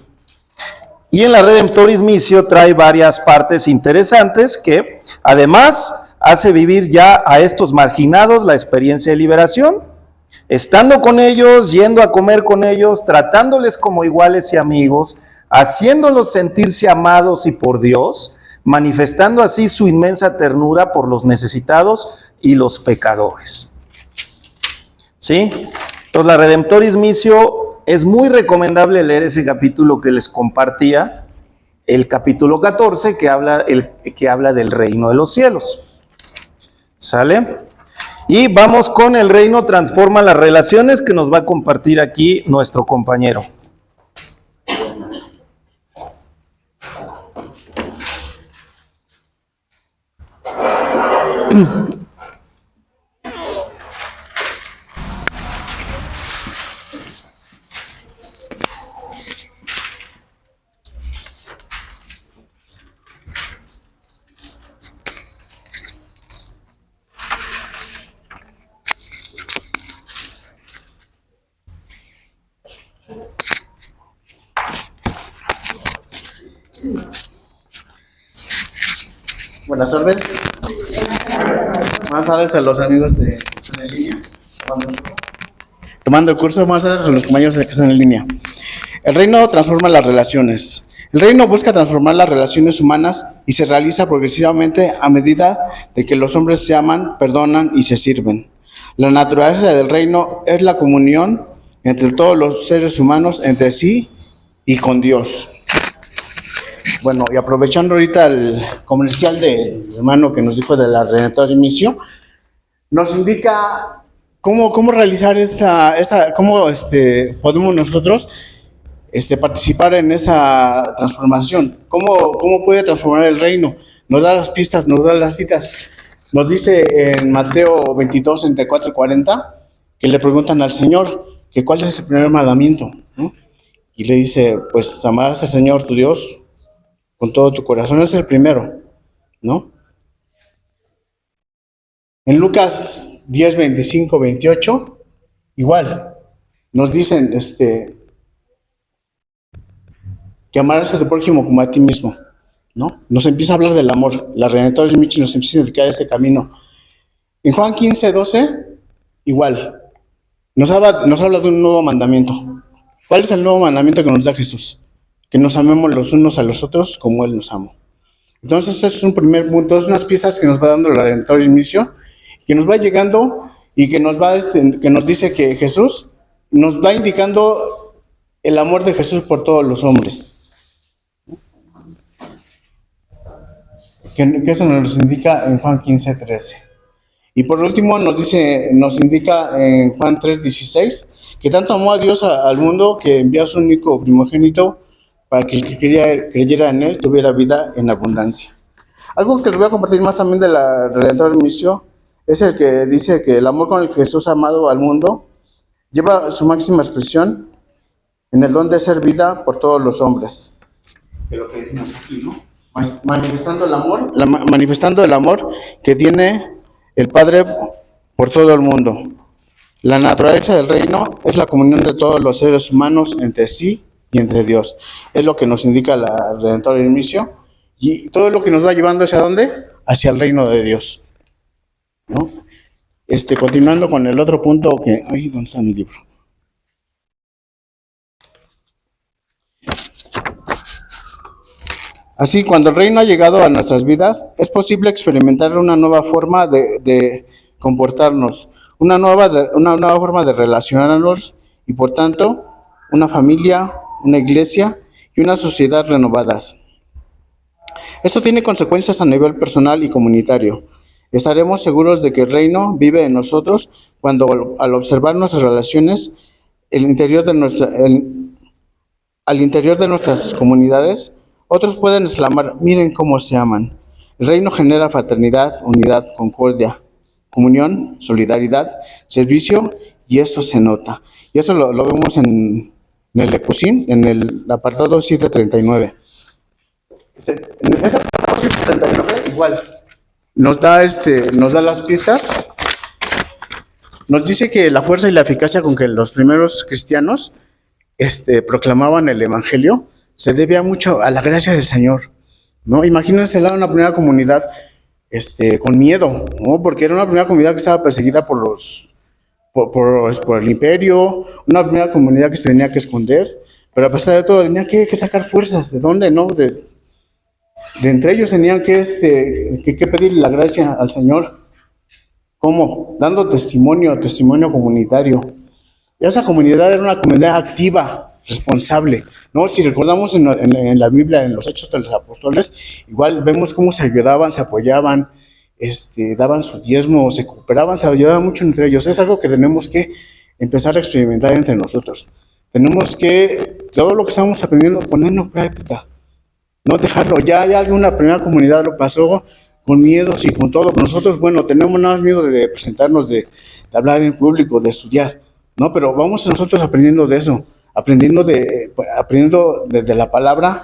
[SPEAKER 3] Y en la Redemptoris Missio trae varias partes interesantes que además hace vivir ya a estos marginados la experiencia de liberación, estando con ellos, yendo a comer con ellos, tratándoles como iguales y amigos, haciéndolos sentirse amados y por Dios, manifestando así su inmensa ternura por los necesitados y los pecadores. ¿Sí? Entonces la Redemptoris Missio es muy recomendable leer ese capítulo que les compartía, el capítulo 14, que habla del reino de los cielos. ¿Sale? Y vamos con el reino transforma las relaciones, que nos va a compartir aquí nuestro compañero.
[SPEAKER 5] Buenas tardes. Buenas tardes a los amigos de en línea. Tomando el curso, buenas tardes a los compañeros que están en línea. El reino transforma las relaciones. El reino busca transformar las relaciones humanas y se realiza progresivamente a medida de que los hombres se aman, perdonan y se sirven. La naturaleza del reino es la comunión entre todos los seres humanos, entre sí y con Dios. Bueno, y aprovechando ahorita el comercial del hermano que nos dijo de la Redemptoris Missio, nos indica cómo realizar cómo podemos nosotros participar en esa transformación. ¿Cómo puede transformar el reino? Nos da las pistas, nos da las citas. Nos dice en Mateo 22, entre 4 y 40, que le preguntan al Señor que cuál es el primer mandamiento, ¿no? Y le dice, pues amarás al Señor tu Dios con todo tu corazón. Es el primero, ¿no? En Lucas 10, 25, 28, igual, nos dicen que amarás a tu prójimo como a ti mismo, ¿no? Nos empieza a hablar del amor. La Redemptoris Missio nos empieza a indicar este camino. En Juan 15, 12, igual, nos habla de un nuevo mandamiento. ¿Cuál es el nuevo mandamiento que nos da Jesús? que nos amemos los unos a los otros como Él nos amó. Entonces, ese es un primer punto, es unas pistas que nos va dando el Redentor inicio, que nos va llegando y que nos va, que nos dice que Jesús nos va indicando el amor de Jesús por todos los hombres. Que eso nos indica en Juan 15:13. Y por último nos indica en Juan 3:16, que tanto amó a Dios al mundo que envió a su único primogénito para que el que creyera en Él tuviera vida en abundancia. Algo que les voy a compartir más también de la Redentor Missio es el que dice que el amor con el que Jesús ha amado al mundo lleva su máxima expresión en el don de ser vida por todos los hombres. De lo que decimos aquí, ¿no? Manifestando el amor que tiene el Padre por todo el mundo. La naturaleza del reino es la comunión de todos los seres humanos entre sí y entre Dios. Es lo que nos indica la Redentor Missio, y todo lo que nos va llevando hacia ¿dónde? Hacia el reino de Dios, ¿no? Continuando con el otro punto que... Ay, ¿dónde está mi libro? Así, cuando el reino ha llegado a nuestras vidas, es posible experimentar una nueva forma de comportarnos, una nueva forma de relacionarnos y, por tanto, una familia, una iglesia y una sociedad renovadas. Esto tiene consecuencias a nivel personal y comunitario. Estaremos seguros de que el reino vive en nosotros cuando, al observar nuestras relaciones, al interior de nuestras comunidades, otros pueden exclamar: miren cómo se aman. El reino genera fraternidad, unidad, concordia, comunión, solidaridad, servicio, y eso se nota. Y eso lo vemos en el Lecusín, en el apartado 739. En ese apartado 739 igual nos da las pistas. Nos dice que la fuerza y la eficacia con que los primeros cristianos proclamaban el evangelio se debía mucho a la gracia del Señor, ¿no? Imagínense una primera comunidad con miedo, ¿no? Porque era una primera comunidad que estaba perseguida por el imperio, una primera comunidad que se tenía que esconder, pero a pesar de todo tenía que sacar fuerzas. ¿De dónde? ¿No? De entre ellos tenían que pedir la gracia al Señor. ¿Cómo? Dando testimonio comunitario. Y esa comunidad era una comunidad activa, responsable, ¿no? Si recordamos en la Biblia, en los Hechos de los Apóstoles, igual vemos cómo se ayudaban, se apoyaban, daban su diezmo, se cooperaban, se ayudaban mucho entre ellos. Es algo que tenemos que empezar a experimentar entre nosotros. Tenemos que, todo lo que estamos aprendiendo, ponerlo en práctica. No dejarlo. Ya alguna primera comunidad lo pasó con miedos y con todo. Nosotros, bueno, tenemos más miedo de presentarnos, de hablar en público, de estudiar, ¿no? Pero vamos nosotros aprendiendo de eso, aprendiendo desde la palabra,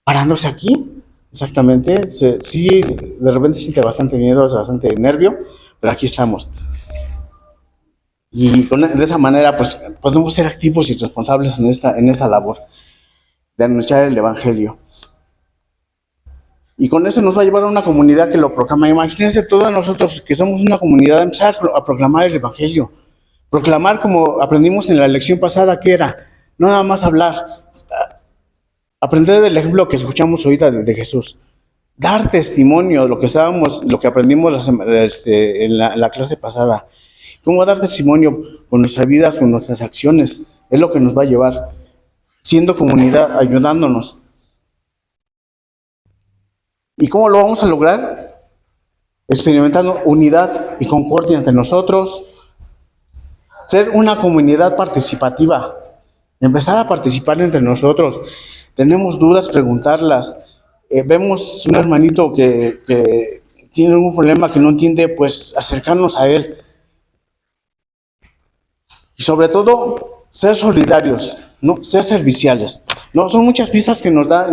[SPEAKER 5] parándose aquí, exactamente. Sí, de repente siente bastante miedo, bastante nervio, pero aquí estamos. Y de esa manera, pues, podemos ser activos y responsables en esta labor de anunciar el evangelio. Y con eso nos va a llevar a una comunidad que lo proclama. Imagínense todos nosotros que somos una comunidad, empezar a proclamar el evangelio. Proclamar, como aprendimos en la lección pasada, que era no nada más hablar, aprender del ejemplo que escuchamos ahorita de Jesús. Dar testimonio, lo que aprendimos en la clase pasada. Cómo dar testimonio con nuestras vidas, con nuestras acciones. Es lo que nos va a llevar. Siendo comunidad, ayudándonos. ¿Y cómo lo vamos a lograr? Experimentando unidad y concordia entre nosotros. Ser una comunidad participativa. Empezar a participar entre nosotros. Tenemos dudas, preguntarlas. Vemos un hermanito que tiene algún problema que no entiende, pues acercarnos a él. Y sobre todo, ser solidarios, ¿no? Ser serviciales. No, son muchas pistas que nos da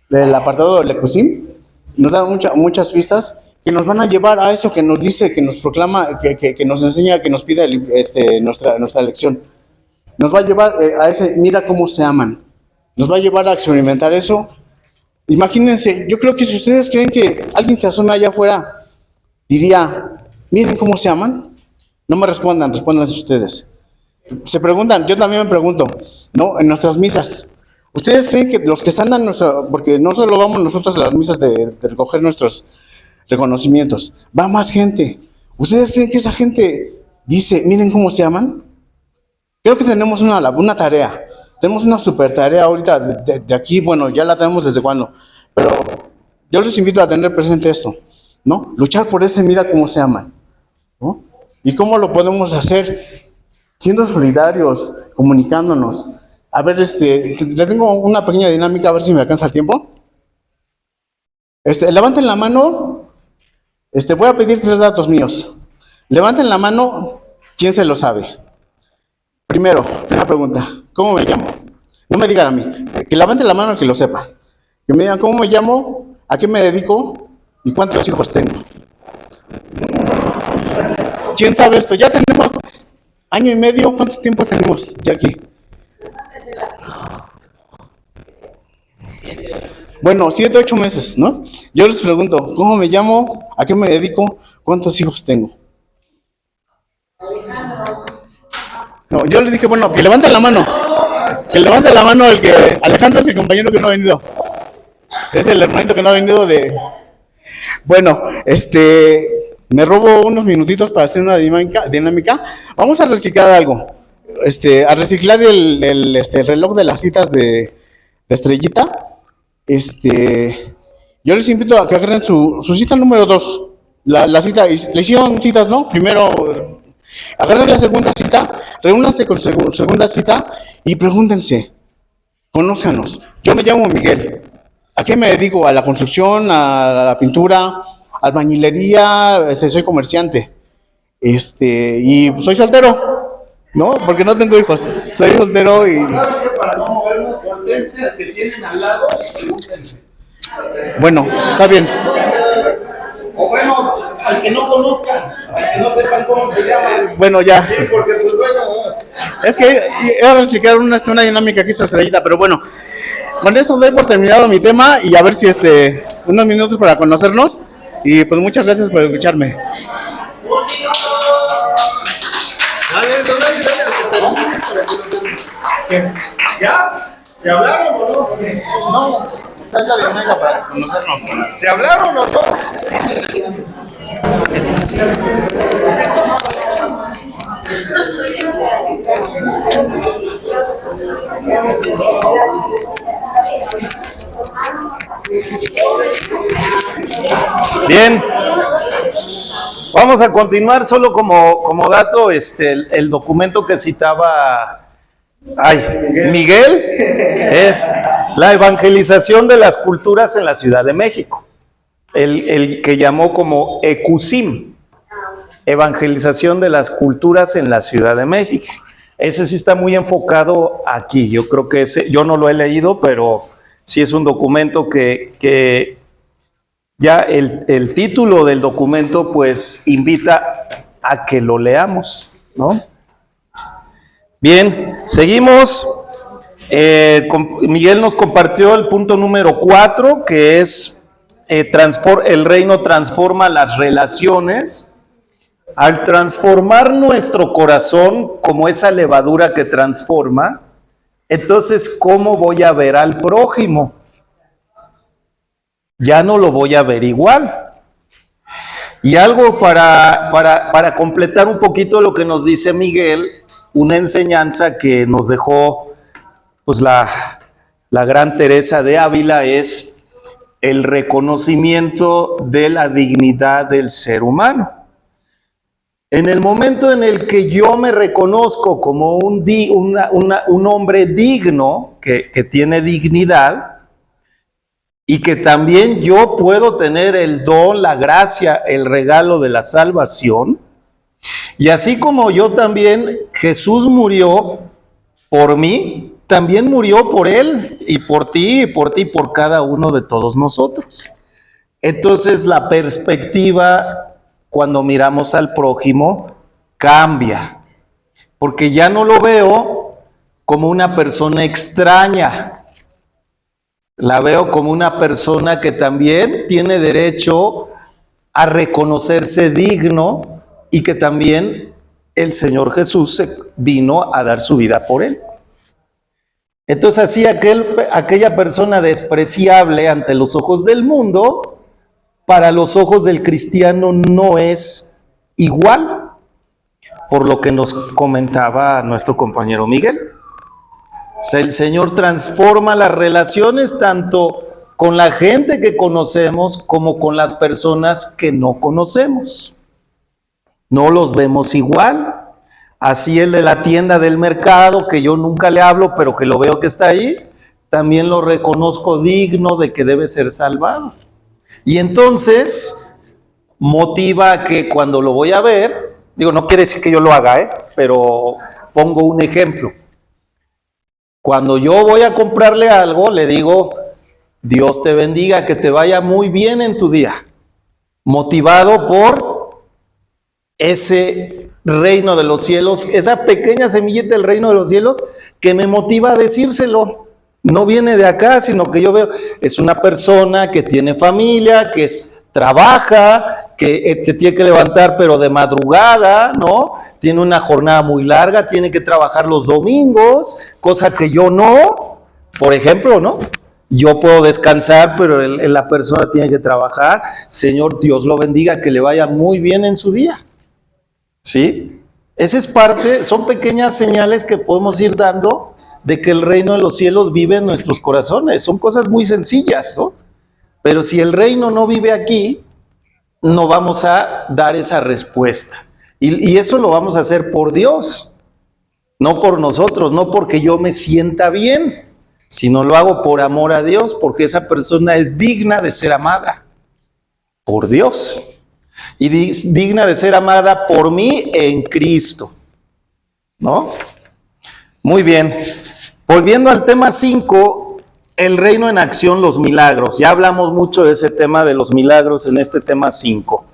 [SPEAKER 5] del apartado del Lecusín. Nos da muchas pistas que nos van a llevar a eso que nos dice, que nos proclama, que nos enseña, que nos pide nuestra lección. Nos va a llevar a ese, mira cómo se aman. Nos va a llevar a experimentar eso. Imagínense, yo creo que si ustedes creen que alguien se asoma allá afuera, diría, miren cómo se aman. No me respondan ustedes. Se preguntan, yo también me pregunto, ¿no? En nuestras misas, ¿Ustedes creen que los que están a nuestra, porque no solo vamos nosotros a las misas de recoger nuestros reconocimientos, va más gente? ¿Ustedes creen que esa gente dice, miren cómo se llaman? Creo que tenemos una tarea, tenemos una super tarea ahorita de aquí, bueno, ya la tenemos desde cuando, pero yo les invito a tener presente esto, ¿no? Luchar por ese mira cómo se llaman, ¿no? ¿Y cómo lo podemos hacer? Siendo solidarios, comunicándonos. A ver, le tengo una pequeña dinámica, a ver si me alcanza el tiempo. Levanten la mano, voy a pedir 3 datos míos. Levanten la mano, ¿quién se lo sabe? Primera pregunta, ¿cómo me llamo? No me digan a mí, que levanten la mano el que lo sepa. Que me digan, ¿cómo me llamo? ¿A qué me dedico? ¿Y cuántos hijos tengo? ¿Quién sabe esto? Ya tenemos año y medio, ¿cuánto tiempo tenemos ya aquí? Bueno, 7, 8 meses, ¿no? Yo les pregunto, ¿cómo me llamo? ¿A qué me dedico? ¿Cuántos hijos tengo? No, yo les dije, bueno, que levanten la mano. Que levante la mano el que... Alejandro es el compañero que no ha venido. Es el hermanito que no ha venido de... Bueno, me robo unos minutitos para hacer una dinámica. Vamos a reciclar algo. A reciclar el reloj de las citas de Estrellita. Yo les invito a que agarren su cita número 2. La cita, le hicieron citas, ¿no? Primero, agarren la segunda cita, reúnanse con su segunda cita y pregúntense, conózcanos. Yo me llamo Miguel. ¿A qué me dedico? ¿A la construcción, a la pintura, albañilería? Soy comerciante. Y soy soltero, ¿no? Porque no tengo hijos. Soy soltero y...
[SPEAKER 3] ¿Saben que para no movernos, voltense al que tienen al lado y pregúntense?
[SPEAKER 5] Bueno, está bien.
[SPEAKER 3] O bueno, al que no conozcan, al que no sepan cómo se llama.
[SPEAKER 5] Bueno, ya.
[SPEAKER 3] Sí, porque pues bueno...
[SPEAKER 5] Es que era reciclar una dinámica que hizo Estrellita, pero bueno. Con eso doy por terminado mi tema y a ver si unos minutos para conocernos. Y pues muchas gracias por escucharme.
[SPEAKER 3] ¿Ya? ¿Se hablaron o no? No, está la dinámica para conocernos. ¿Se hablaron o no?
[SPEAKER 6] Bien, vamos a continuar solo como dato, el documento que citaba Miguel es la evangelización de las culturas en la Ciudad de México, el que llamó como ECUSIM, evangelización de las culturas en la Ciudad de México. Ese sí está muy enfocado aquí. Yo creo que yo no lo he leído, pero sí es un documento que ya el título del documento pues invita a que lo leamos, ¿no? Bien, seguimos. Miguel nos compartió el punto número 4, que es el reino transforma las relaciones. Al transformar nuestro corazón como esa levadura que transforma, entonces, ¿cómo voy a ver al prójimo? Ya no lo voy a ver igual. Y algo para completar un poquito lo que nos dice Miguel, una enseñanza que nos dejó pues la gran Teresa de Ávila es el reconocimiento de la dignidad del ser humano. En el momento en el que yo me reconozco como un hombre digno, que tiene dignidad, y que también yo puedo tener el don, la gracia, el regalo de la salvación, y así como yo también, Jesús murió por mí, también murió por él, y por ti, y por cada uno de todos nosotros. Entonces la perspectiva cuando miramos al prójimo cambia, porque ya no lo veo como una persona extraña, la veo como una persona que también tiene derecho a reconocerse digno y que también el Señor Jesús vino a dar su vida por él. Entonces así aquella persona despreciable ante los ojos del mundo, para los ojos del cristiano no es igual, por lo que nos comentaba nuestro compañero Miguel. O sea, el Señor transforma las relaciones tanto con la gente que conocemos como con las personas que no conocemos. No los vemos igual. Así el de la tienda del mercado, que yo nunca le hablo, pero que lo veo que está ahí, también lo reconozco digno de que debe ser salvado. Y entonces motiva a que cuando lo voy a ver, digo, no quiere decir que yo lo haga, pero pongo un ejemplo. Cuando yo voy a comprarle algo, le digo, Dios te bendiga, que te vaya muy bien en tu día, motivado por ese reino de los cielos, esa pequeña semillita del reino de los cielos que me motiva a decírselo. No viene de acá, sino que yo veo, es una persona que tiene familia, que trabaja, que se tiene que levantar pero de madrugada, ¿no? Tiene una jornada muy larga, tiene que trabajar los domingos, cosa que yo no, por ejemplo, ¿no? Yo puedo descansar, pero la persona tiene que trabajar. Señor, Dios lo bendiga, que le vaya muy bien en su día. ¿Sí? Esa es parte, son pequeñas señales que podemos ir dando de que el reino de los cielos vive en nuestros corazones. Son cosas muy sencillas, ¿no? Pero si el reino no vive aquí, no vamos a dar esa respuesta. Y eso lo vamos a hacer por Dios, no por nosotros, no porque yo me sienta bien, sino lo hago por amor a Dios, porque esa persona es digna de ser amada por Dios. Y digna de ser amada por mí en Cristo, ¿no? Muy bien. Volviendo al tema 5, el reino en acción, los milagros. Ya hablamos mucho de ese tema de los milagros en este tema 5.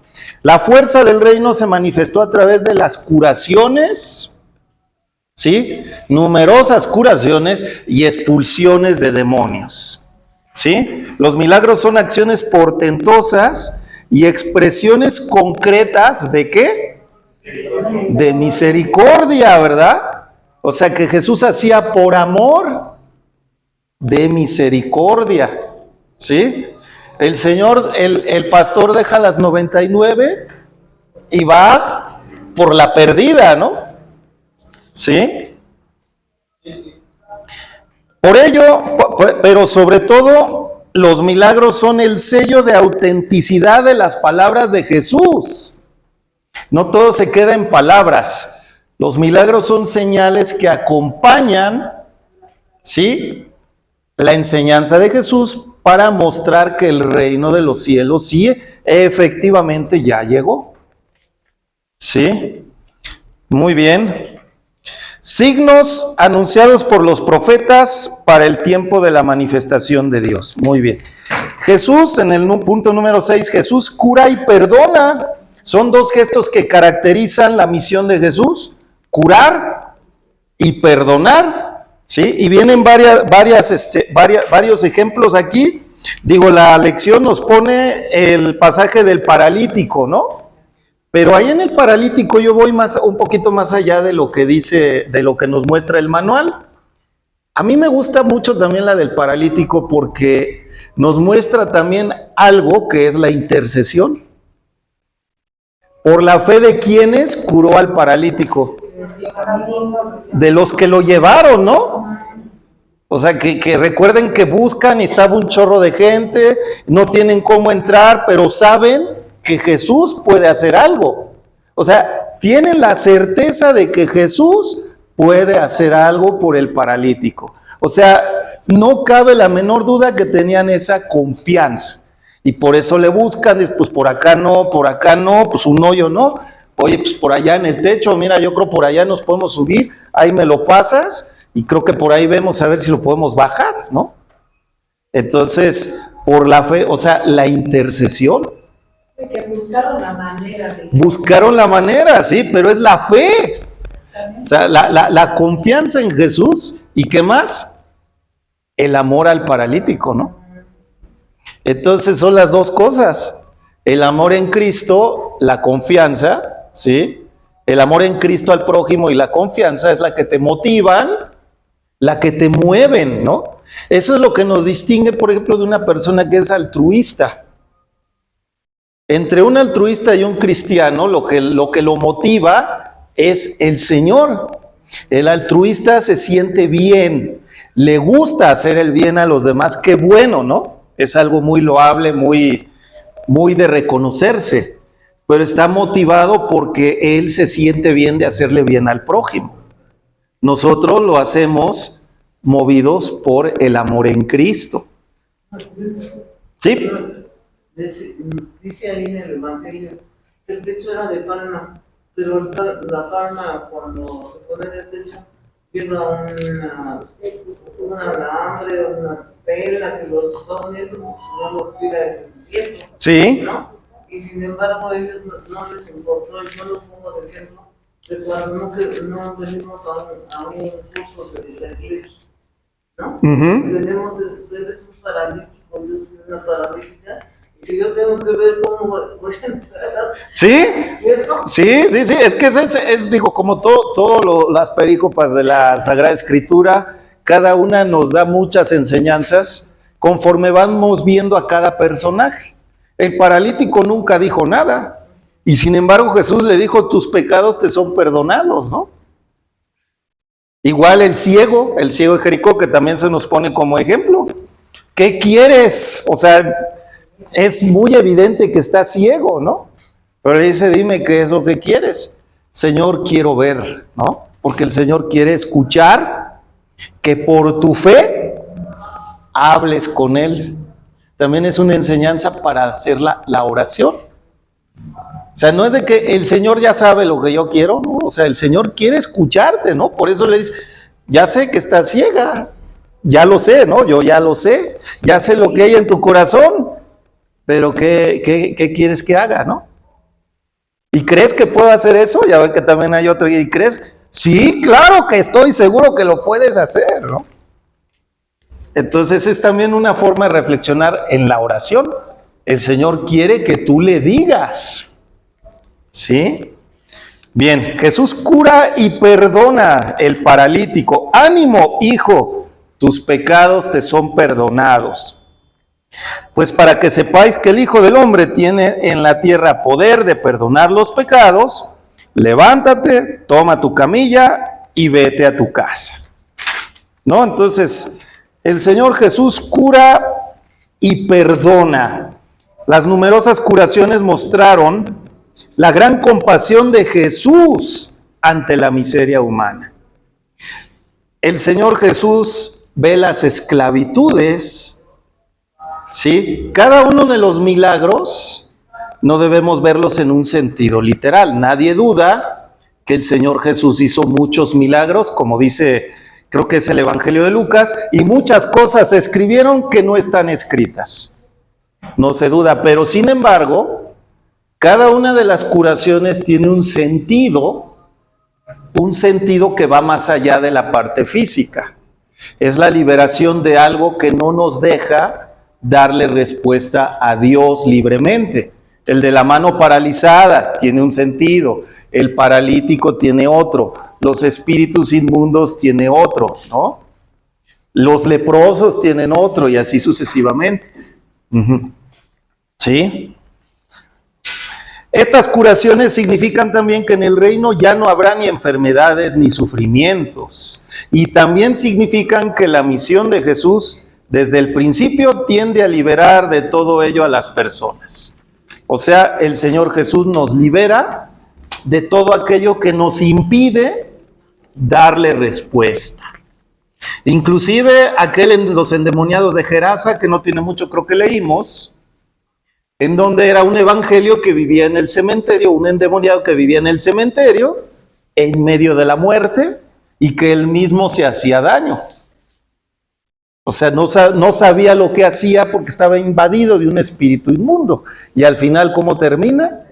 [SPEAKER 6] La fuerza del reino se manifestó a través de las curaciones, ¿sí? Numerosas curaciones y expulsiones de demonios, ¿sí? Los milagros son acciones portentosas y expresiones concretas ¿de qué? De misericordia, ¿verdad? O sea que Jesús hacía por amor de misericordia, ¿sí? El Señor, el pastor deja las 99 y va por la perdida, ¿no? ¿Sí? Por ello, pero sobre todo, los milagros son el sello de autenticidad de las palabras de Jesús. No todo se queda en palabras. Los milagros son señales que acompañan, ¿sí?, la enseñanza de Jesús para mostrar que el reino de los cielos sí efectivamente ya llegó. ¿Sí? Muy bien. Signos anunciados por los profetas para el tiempo de la manifestación de Dios. Muy bien. Jesús, en el punto número 6, Jesús cura y perdona. Son dos gestos que caracterizan la misión de Jesús: curar y perdonar. ¿Sí? Y vienen varios ejemplos aquí. Digo, la lección nos pone el pasaje del paralítico, ¿no? Pero ahí en el paralítico yo voy un poquito más allá de lo que dice, de lo que nos muestra el manual. A mí me gusta mucho también la del paralítico porque nos muestra también algo que es la intercesión. Por la fe de quienes curó al paralítico. De los que lo llevaron, ¿no? O sea, que recuerden que buscan y estaba un chorro de gente, no tienen cómo entrar, pero saben que Jesús puede hacer algo. O sea, tienen la certeza de que Jesús puede hacer algo por el paralítico. O sea, no cabe la menor duda que tenían esa confianza. Y por eso le buscan, pues por acá no, pues un hoyo no. Oye, pues por allá en el techo, mira, yo creo por allá nos podemos subir, ahí me lo pasas y creo que por ahí vemos a ver si lo podemos bajar, ¿no? Entonces, por la fe, o sea, la intercesión.
[SPEAKER 7] Que buscaron la manera.
[SPEAKER 6] Buscaron la manera, sí, pero es la fe. O sea, la confianza en Jesús. ¿Y qué más? El amor al paralítico, ¿no? Entonces son las dos cosas. El amor en Cristo, la confianza, ¿sí? El amor en Cristo al prójimo y la confianza es la que te motivan, la que te mueven, ¿no? Eso es lo que nos distingue, por ejemplo, de una persona que es altruista. Entre un altruista y un cristiano, lo que lo motiva es el Señor. El altruista se siente bien, le gusta hacer el bien a los demás, qué bueno, ¿no? Es algo muy loable, muy de reconocerse, pero está motivado porque él se siente bien de hacerle bien al prójimo. Nosotros lo hacemos movidos por el amor en Cristo. ¿Sí?
[SPEAKER 7] Dice ahí en el Evangelio que el techo era de palma, pero la palma cuando se pone en el techo lleva un alambre, una vela que los está uniendo, no los tira el cielo,
[SPEAKER 6] Sí.
[SPEAKER 7] ¿no? Y sin embargo a ellos no les importó. Yo lo pongo de ejemplo de cuando no venimos a un curso de la iglesia, ¿no?
[SPEAKER 6] Uh-huh.
[SPEAKER 7] Y tenemos seres un paralítico, yo soy una paralítica, y yo tengo que ver cómo voy a entrar.
[SPEAKER 6] ¿Sí?
[SPEAKER 7] ¿Cierto?
[SPEAKER 6] Sí, es que digo, como todo las perícopas de la Sagrada Escritura, cada una nos da muchas enseñanzas conforme vamos viendo a cada personaje. El paralítico nunca dijo nada, y sin embargo Jesús le dijo, tus pecados te son perdonados, ¿no? Igual el ciego de Jericó, que también se nos pone como ejemplo. ¿Qué quieres? O sea, es muy evidente que está ciego, ¿no? Pero le dice, dime qué es lo que quieres. Señor, quiero ver, ¿no? Porque el Señor quiere escuchar que por tu fe hables con Él. También es una enseñanza para hacer la oración. O sea, no es de que el Señor ya sabe lo que yo quiero, ¿no? O sea, el Señor quiere escucharte, ¿no? Por eso le dice, ya sé que estás ciega, ya lo sé, ¿no? Yo ya lo sé, ya sé lo que hay en tu corazón, pero ¿qué quieres que haga, no? ¿Y crees que puedo hacer eso? Ya ve que también hay otro, ¿y crees? Sí, claro que estoy seguro que lo puedes hacer, ¿no? Entonces es también una forma de reflexionar en la oración. El Señor quiere que tú le digas, ¿sí? Bien, Jesús cura y perdona el paralítico. Ánimo, hijo, tus pecados te son perdonados. Pues para que sepáis que el Hijo del Hombre tiene en la tierra poder de perdonar los pecados, levántate, toma tu camilla y vete a tu casa. ¿No? Entonces, el Señor Jesús cura y perdona. Las numerosas curaciones mostraron la gran compasión de Jesús ante la miseria humana. El Señor Jesús ve las esclavitudes, ¿sí? Cada uno de los milagros no debemos verlos en un sentido literal. Nadie duda que el Señor Jesús hizo muchos milagros, como dice, creo que es el Evangelio de Lucas, y muchas cosas se escribieron que no están escritas. No se duda, pero sin embargo, cada una de las curaciones tiene un sentido que va más allá de la parte física. Es la liberación de algo que no nos deja darle respuesta a Dios libremente. El de la mano paralizada tiene un sentido, el paralítico tiene otro, los espíritus inmundos tiene otro, ¿no? Los leprosos tienen otro y así sucesivamente. ¿Sí? Estas curaciones significan también que en el reino ya no habrá ni enfermedades ni sufrimientos. Y también significan que la misión de Jesús desde el principio tiende a liberar de todo ello a las personas. O sea, el Señor Jesús nos libera de todo aquello que nos impide darle respuesta. Inclusive los endemoniados de Gerasa, que no tiene mucho, creo que leímos, en donde era un evangelio que vivía en el cementerio, un endemoniado que vivía en el cementerio, en medio de la muerte, y que él mismo se hacía daño. O sea, no sabía lo que hacía porque estaba invadido de un espíritu inmundo. Y al final, ¿cómo termina?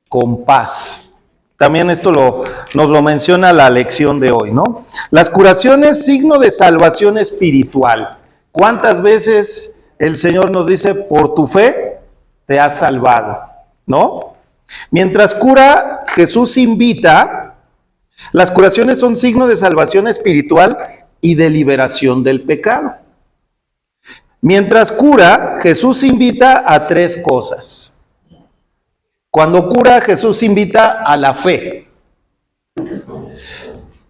[SPEAKER 6] Con paz. También esto nos lo menciona la lección de hoy, ¿no? Las curaciones, signo de salvación espiritual. ¿Cuántas veces el Señor nos dice, por tu fe te has salvado, ¿no? Mientras cura, Jesús invita. Las curaciones son signo de salvación espiritual y de liberación del pecado. Mientras cura, Jesús invita a 3 cosas. Cuando cura, Jesús invita a la fe.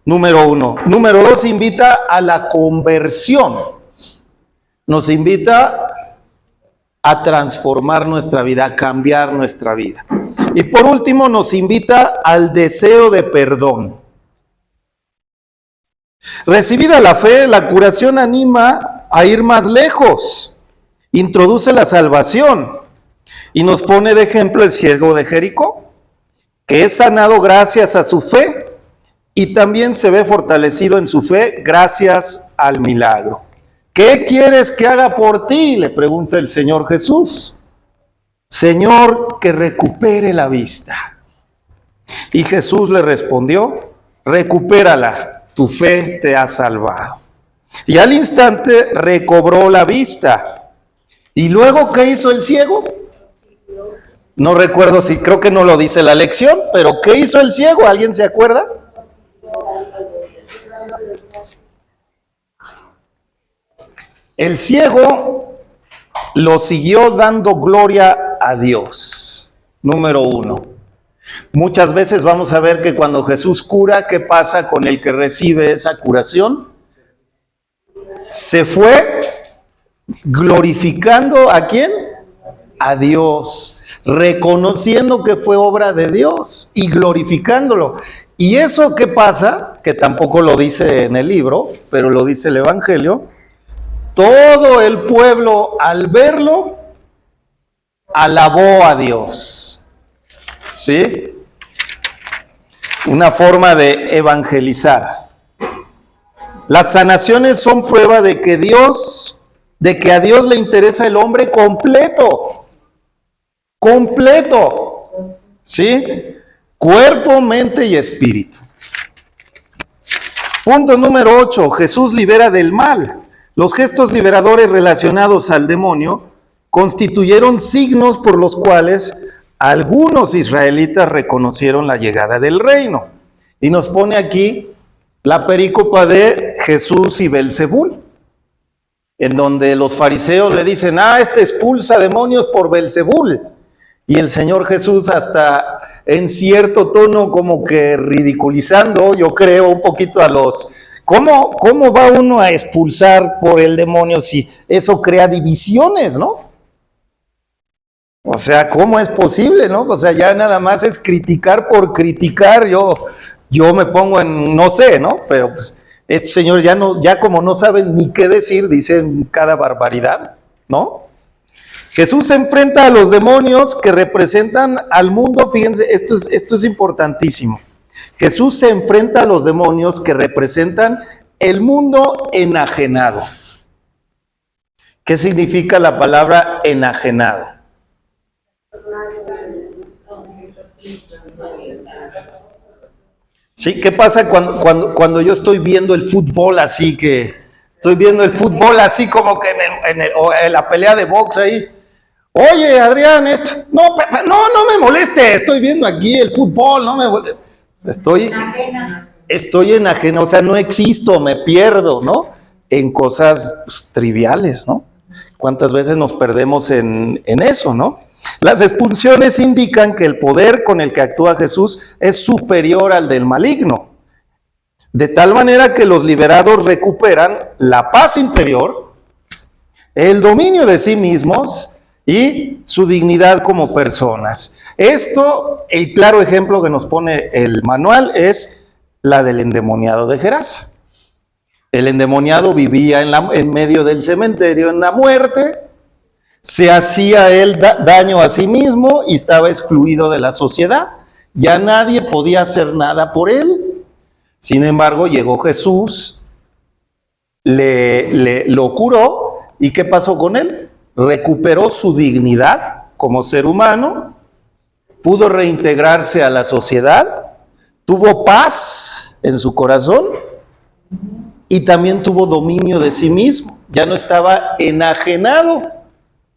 [SPEAKER 6] Número 1. Número 2, invita a la conversión. Nos invita a transformar nuestra vida, a cambiar nuestra vida. Y por último, nos invita al deseo de perdón. Recibida la fe, la curación anima a ir más lejos, introduce la salvación y nos pone de ejemplo el ciego de Jericó, que es sanado gracias a su fe y también se ve fortalecido en su fe gracias al milagro. ¿Qué quieres que haga por ti?, le pregunta el Señor Jesús. Señor, que recupere la vista. Y Jesús le respondió, recupérala, tu fe te ha salvado. Y al instante recobró la vista. ¿Y luego qué hizo el ciego? No recuerdo si, creo que no lo dice la lección, pero ¿qué hizo el ciego? ¿Alguien se acuerda? El ciego lo siguió dando gloria a Dios. Número 1. Muchas veces vamos a ver que cuando Jesús cura, ¿qué pasa con el que recibe esa curación? Se fue glorificando ¿a quién? A Dios, reconociendo que fue obra de Dios y glorificándolo. ¿Y eso qué pasa? Que tampoco lo dice en el libro, pero lo dice el Evangelio. Todo el pueblo al verlo alabó a Dios. ¿Sí? Una forma de evangelizar. Las sanaciones son prueba de que a Dios le interesa el hombre completo. Completo. ¿Sí? Cuerpo, mente y espíritu. Punto número 8. Jesús libera del mal. Los gestos liberadores relacionados al demonio constituyeron signos por los cuales algunos israelitas reconocieron la llegada del reino. Y nos pone aquí la perícopa de Jesús y Belzebul, en donde los fariseos le dicen, este expulsa demonios por Belzebul. Y el Señor Jesús, hasta en cierto tono como que ridiculizando, yo creo, un poquito a los... ¿Cómo va uno a expulsar por el demonio si eso crea divisiones, no? O sea, ¿cómo es posible, no? O sea, ya nada más es criticar por criticar. Yo me pongo en, no sé, ¿no? Pero pues, este señor ya como no saben ni qué decir, dicen cada barbaridad, ¿no? Jesús se enfrenta a los demonios que representan al mundo. Fíjense, esto es importantísimo. Jesús se enfrenta a los demonios que representan el mundo enajenado. ¿Qué significa la palabra enajenado? ¿Sí? ¿Qué pasa cuando yo estoy viendo el fútbol así que... Estoy viendo el fútbol así como que en la pelea de box ahí. Oye, Adrián, esto... No me moleste, estoy viendo aquí el fútbol, no me moleste. Estoy enajeno, o sea, no existo, me pierdo, ¿no? En cosas pues, triviales, ¿no? ¿Cuántas veces nos perdemos en eso, no? Las expulsiones indican que el poder con el que actúa Jesús es superior al del maligno, de tal manera que los liberados recuperan la paz interior, el dominio de sí mismos y su dignidad como personas. Esto, el claro ejemplo que nos pone el manual es la del endemoniado de Gerasa. El endemoniado vivía en medio del cementerio en la muerte, se hacía él daño a sí mismo y estaba excluido de la sociedad. Ya nadie podía hacer nada por él. Sin embargo, llegó Jesús, lo curó, ¿y qué pasó con él? Recuperó su dignidad como ser humano, pudo reintegrarse a la sociedad, tuvo paz en su corazón y también tuvo dominio de sí mismo. Ya no estaba enajenado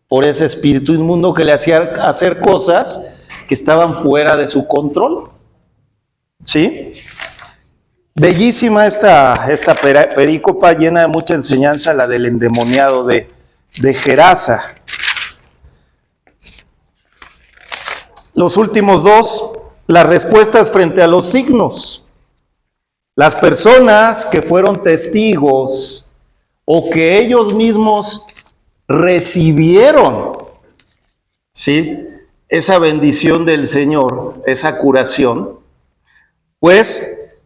[SPEAKER 6] por ese espíritu inmundo que le hacía hacer cosas que estaban fuera de su control. ¿Sí? Bellísima esta perícopa, llena de mucha enseñanza, la del endemoniado de Gerasa. Los últimos dos, las respuestas frente a los signos. Las personas que fueron testigos o que ellos mismos recibieron, ¿sí?, esa bendición del Señor, esa curación, pues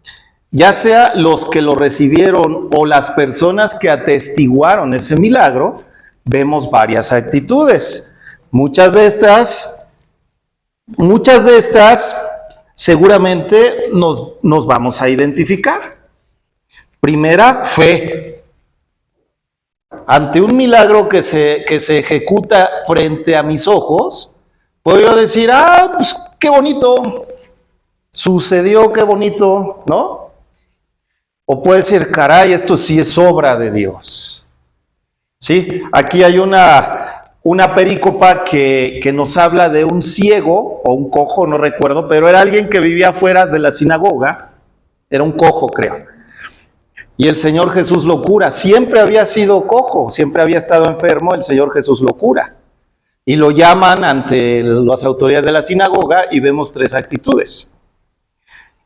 [SPEAKER 6] ya sea los que lo recibieron o las personas que atestiguaron ese milagro, vemos varias actitudes. Muchas de estas seguramente nos vamos a identificar. Primera, fe. Ante un milagro que se ejecuta frente a mis ojos, puedo yo decir, pues qué bonito, sucedió, qué bonito, ¿no? O puede decir, caray, esto sí es obra de Dios. Sí, aquí hay una perícopa que nos habla de un ciego o un cojo, no recuerdo, pero era alguien que vivía afuera de la sinagoga, era un cojo, creo. Y el Señor Jesús lo cura. Siempre había sido cojo, siempre había estado enfermo, el Señor Jesús lo cura. Y lo llaman ante las autoridades de la sinagoga y vemos tres actitudes.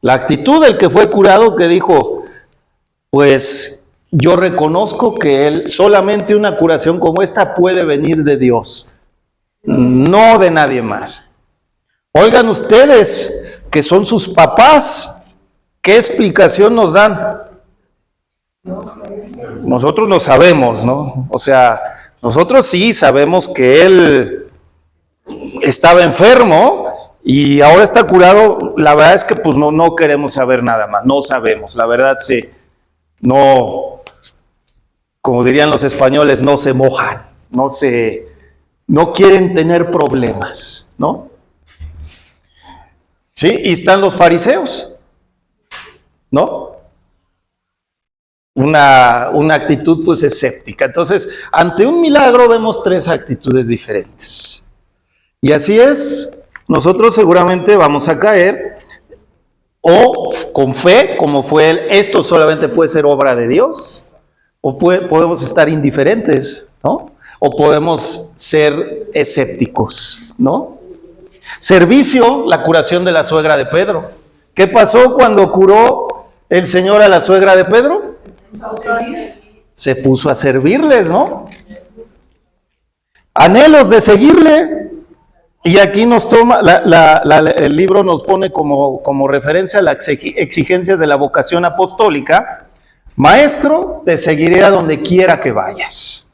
[SPEAKER 6] La actitud del que fue curado, que dijo, pues yo reconozco que solamente una curación como esta puede venir de Dios, no de nadie más. Oigan ustedes, que son sus papás, ¿qué explicación nos dan? Nosotros lo sabemos, ¿no? O sea, nosotros sí sabemos que él estaba enfermo y ahora está curado. La verdad es que pues no queremos saber nada más, no sabemos, la verdad sí, no, como dirían los españoles, no se mojan, no quieren tener problemas, ¿no? Sí, y están los fariseos, ¿no? Una actitud pues escéptica. Entonces, ante un milagro vemos tres actitudes diferentes. Y así es, nosotros seguramente vamos a caer o con fe, como fue él, esto solamente puede ser obra de Dios, o podemos estar indiferentes, ¿no? O podemos ser escépticos, ¿no? Servicio, la curación de la suegra de Pedro. ¿Qué pasó cuando curó el Señor a la suegra de Pedro? Se puso a servirles, ¿no? Anhelos de seguirle. Y aquí nos toma, el libro nos pone como referencia las exigencias de la vocación apostólica. Maestro, te seguiré a donde quiera que vayas.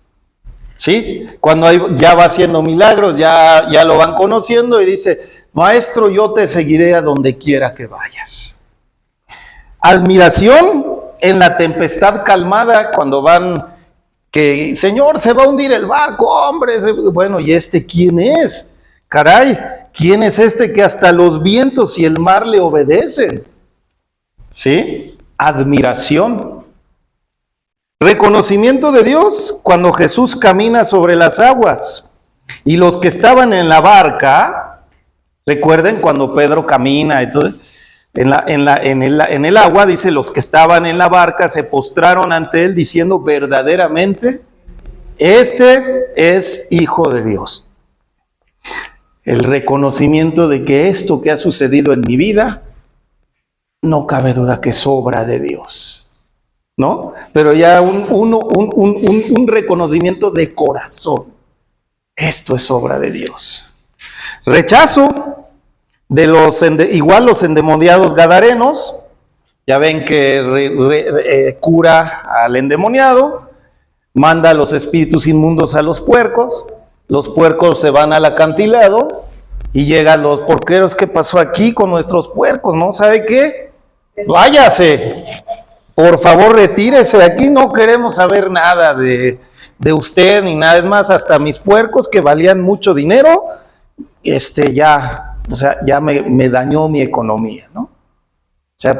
[SPEAKER 6] ¿Sí? Cuando ya va haciendo milagros, ya lo van conociendo y dice, maestro, yo te seguiré a donde quiera que vayas. Admiración en la tempestad calmada, cuando van, que Señor, se va a hundir el barco, hombre. Bueno, ¿y este quién es? Caray, ¿quién es este que hasta los vientos y el mar le obedecen? ¿Sí? Admiración. Reconocimiento de Dios cuando Jesús camina sobre las aguas. Y los que estaban en la barca, recuerden cuando Pedro camina y todo, en el agua, dice, los que estaban en la barca se postraron ante él diciendo, verdaderamente, este es Hijo de Dios. El reconocimiento de que esto que ha sucedido en mi vida, no cabe duda que es obra de Dios, ¿no? Pero ya un reconocimiento de corazón. Esto es obra de Dios. Rechazo de los endemoniados gadarenos. Ya ven que cura al endemoniado, manda a los espíritus inmundos a los puercos se van al acantilado y llegan los porqueros. ¿Qué pasó aquí con nuestros puercos? ¿No sabe qué? Váyase, por favor, retírese de aquí, no queremos saber nada de usted ni nada. Es más, hasta mis puercos que valían mucho dinero, ya me dañó mi economía, ¿no? O sea,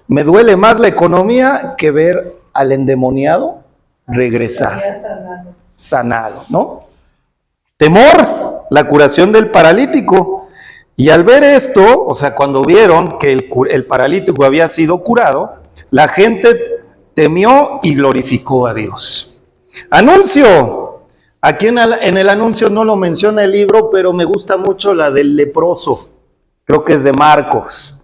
[SPEAKER 6] me duele más la economía que ver al endemoniado regresar, sanado, ¿no? Temor, la curación del paralítico. Y al ver esto, o sea, cuando vieron que el paralítico había sido curado, la gente temió y glorificó a Dios. Anuncio. Aquí en el anuncio no lo menciona el libro, pero me gusta mucho la del leproso. Creo que es de Marcos,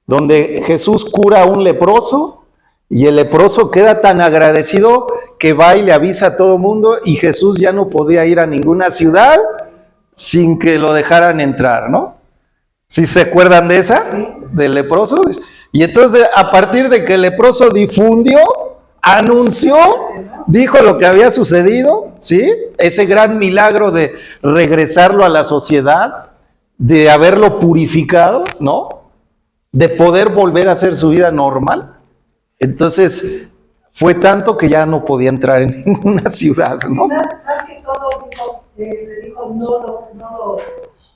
[SPEAKER 6] donde Jesús cura a un leproso y el leproso queda tan agradecido que va y le avisa a todo mundo, y Jesús ya no podía ir a ninguna ciudad sin que lo dejaran entrar, ¿no? ¿Sí se acuerdan de esa? Del leproso. Y entonces, a partir de que el leproso difundió, anunció, dijo lo que había sucedido, ¿sí? Ese gran milagro de regresarlo a la sociedad, de haberlo purificado, ¿no? De poder volver a hacer su vida normal. Entonces, fue tanto que ya no podía entrar en ninguna ciudad, ¿no?
[SPEAKER 8] Más que todo le dijo,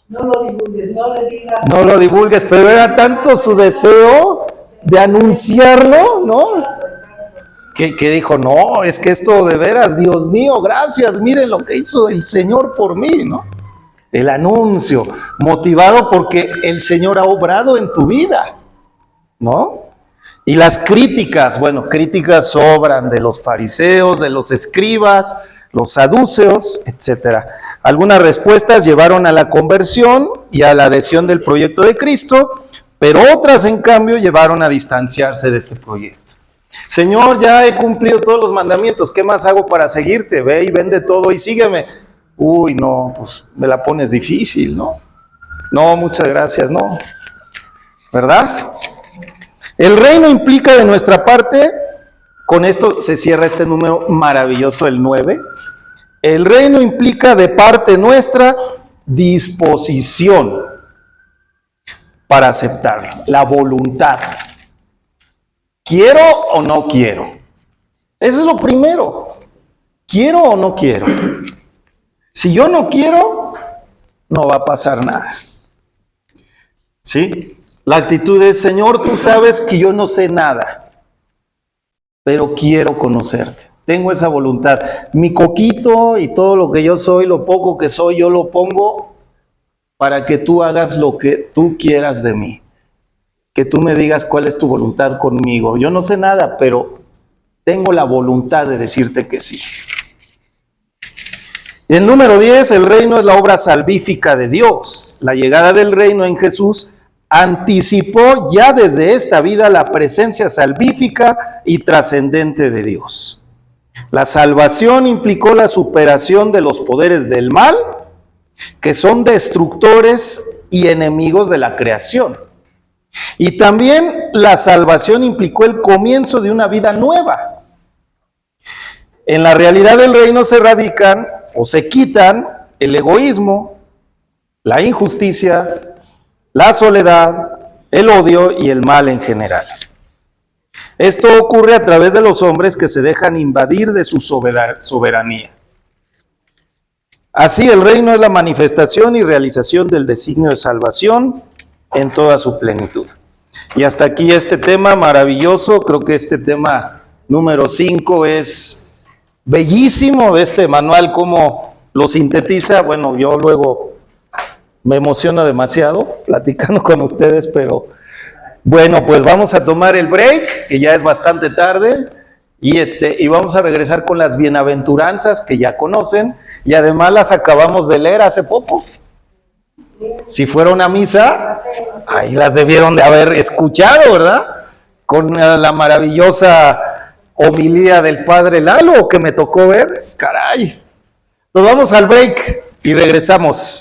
[SPEAKER 8] no lo divulgues, no le digas.
[SPEAKER 6] No lo divulgues, pero era tanto su deseo de anunciarlo, ¿no? Que dijo, no, es que esto de veras, Dios mío, gracias, miren lo que hizo el Señor por mí, ¿no? El anuncio, motivado porque el Señor ha obrado en tu vida, ¿no? Y las críticas, bueno, críticas sobran de los fariseos, de los escribas, los saduceos, etcétera. Algunas respuestas llevaron a la conversión y a la adhesión del proyecto de Cristo, pero otras, en cambio, llevaron a distanciarse de este proyecto. Señor, ya he cumplido todos los mandamientos, ¿qué más hago para seguirte? Ve y vende todo y sígueme. Uy, no, pues me la pones difícil, ¿no? No, muchas gracias, no. ¿Verdad? El reino implica de nuestra parte, con esto se cierra este número maravilloso, el 9. El reino implica de parte nuestra disposición para aceptarlo, la voluntad. ¿Quiero o no quiero? Eso es lo primero. ¿Quiero o no quiero? Si yo no quiero, no va a pasar nada. ¿Sí? La actitud es, Señor, tú sabes que yo no sé nada, pero quiero conocerte. Tengo esa voluntad. Mi coquito y todo lo que yo soy, lo poco que soy, yo lo pongo para que tú hagas lo que tú quieras de mí. Que tú me digas cuál es tu voluntad conmigo. Yo no sé nada, pero tengo la voluntad de decirte que sí. Y el número 10, el reino es la obra salvífica de Dios. La llegada del reino en Jesús anticipó ya desde esta vida la presencia salvífica y trascendente de Dios. La salvación implicó la superación de los poderes del mal, que son destructores y enemigos de la creación. Y también la salvación implicó el comienzo de una vida nueva. En la realidad del reino se radican o se quitan el egoísmo, la injusticia, la soledad, el odio y el mal en general. Esto ocurre a través de los hombres que se dejan invadir de su soberanía. Así, el reino es la manifestación y realización del designio de salvación en toda su plenitud. Y hasta aquí este tema maravilloso. Creo que este tema número 5 es bellísimo de este manual, cómo lo sintetiza. Bueno, yo luego me emociono demasiado platicando con ustedes, pero bueno, pues vamos a tomar el break, que ya es bastante tarde, y vamos a regresar con las bienaventuranzas que ya conocen, y además las acabamos de leer hace poco. Si fuera una misa, ahí las debieron de haber escuchado, ¿verdad? Con la maravillosa homilía del padre Lalo que me tocó ver. Caray. Nos vamos al break y regresamos.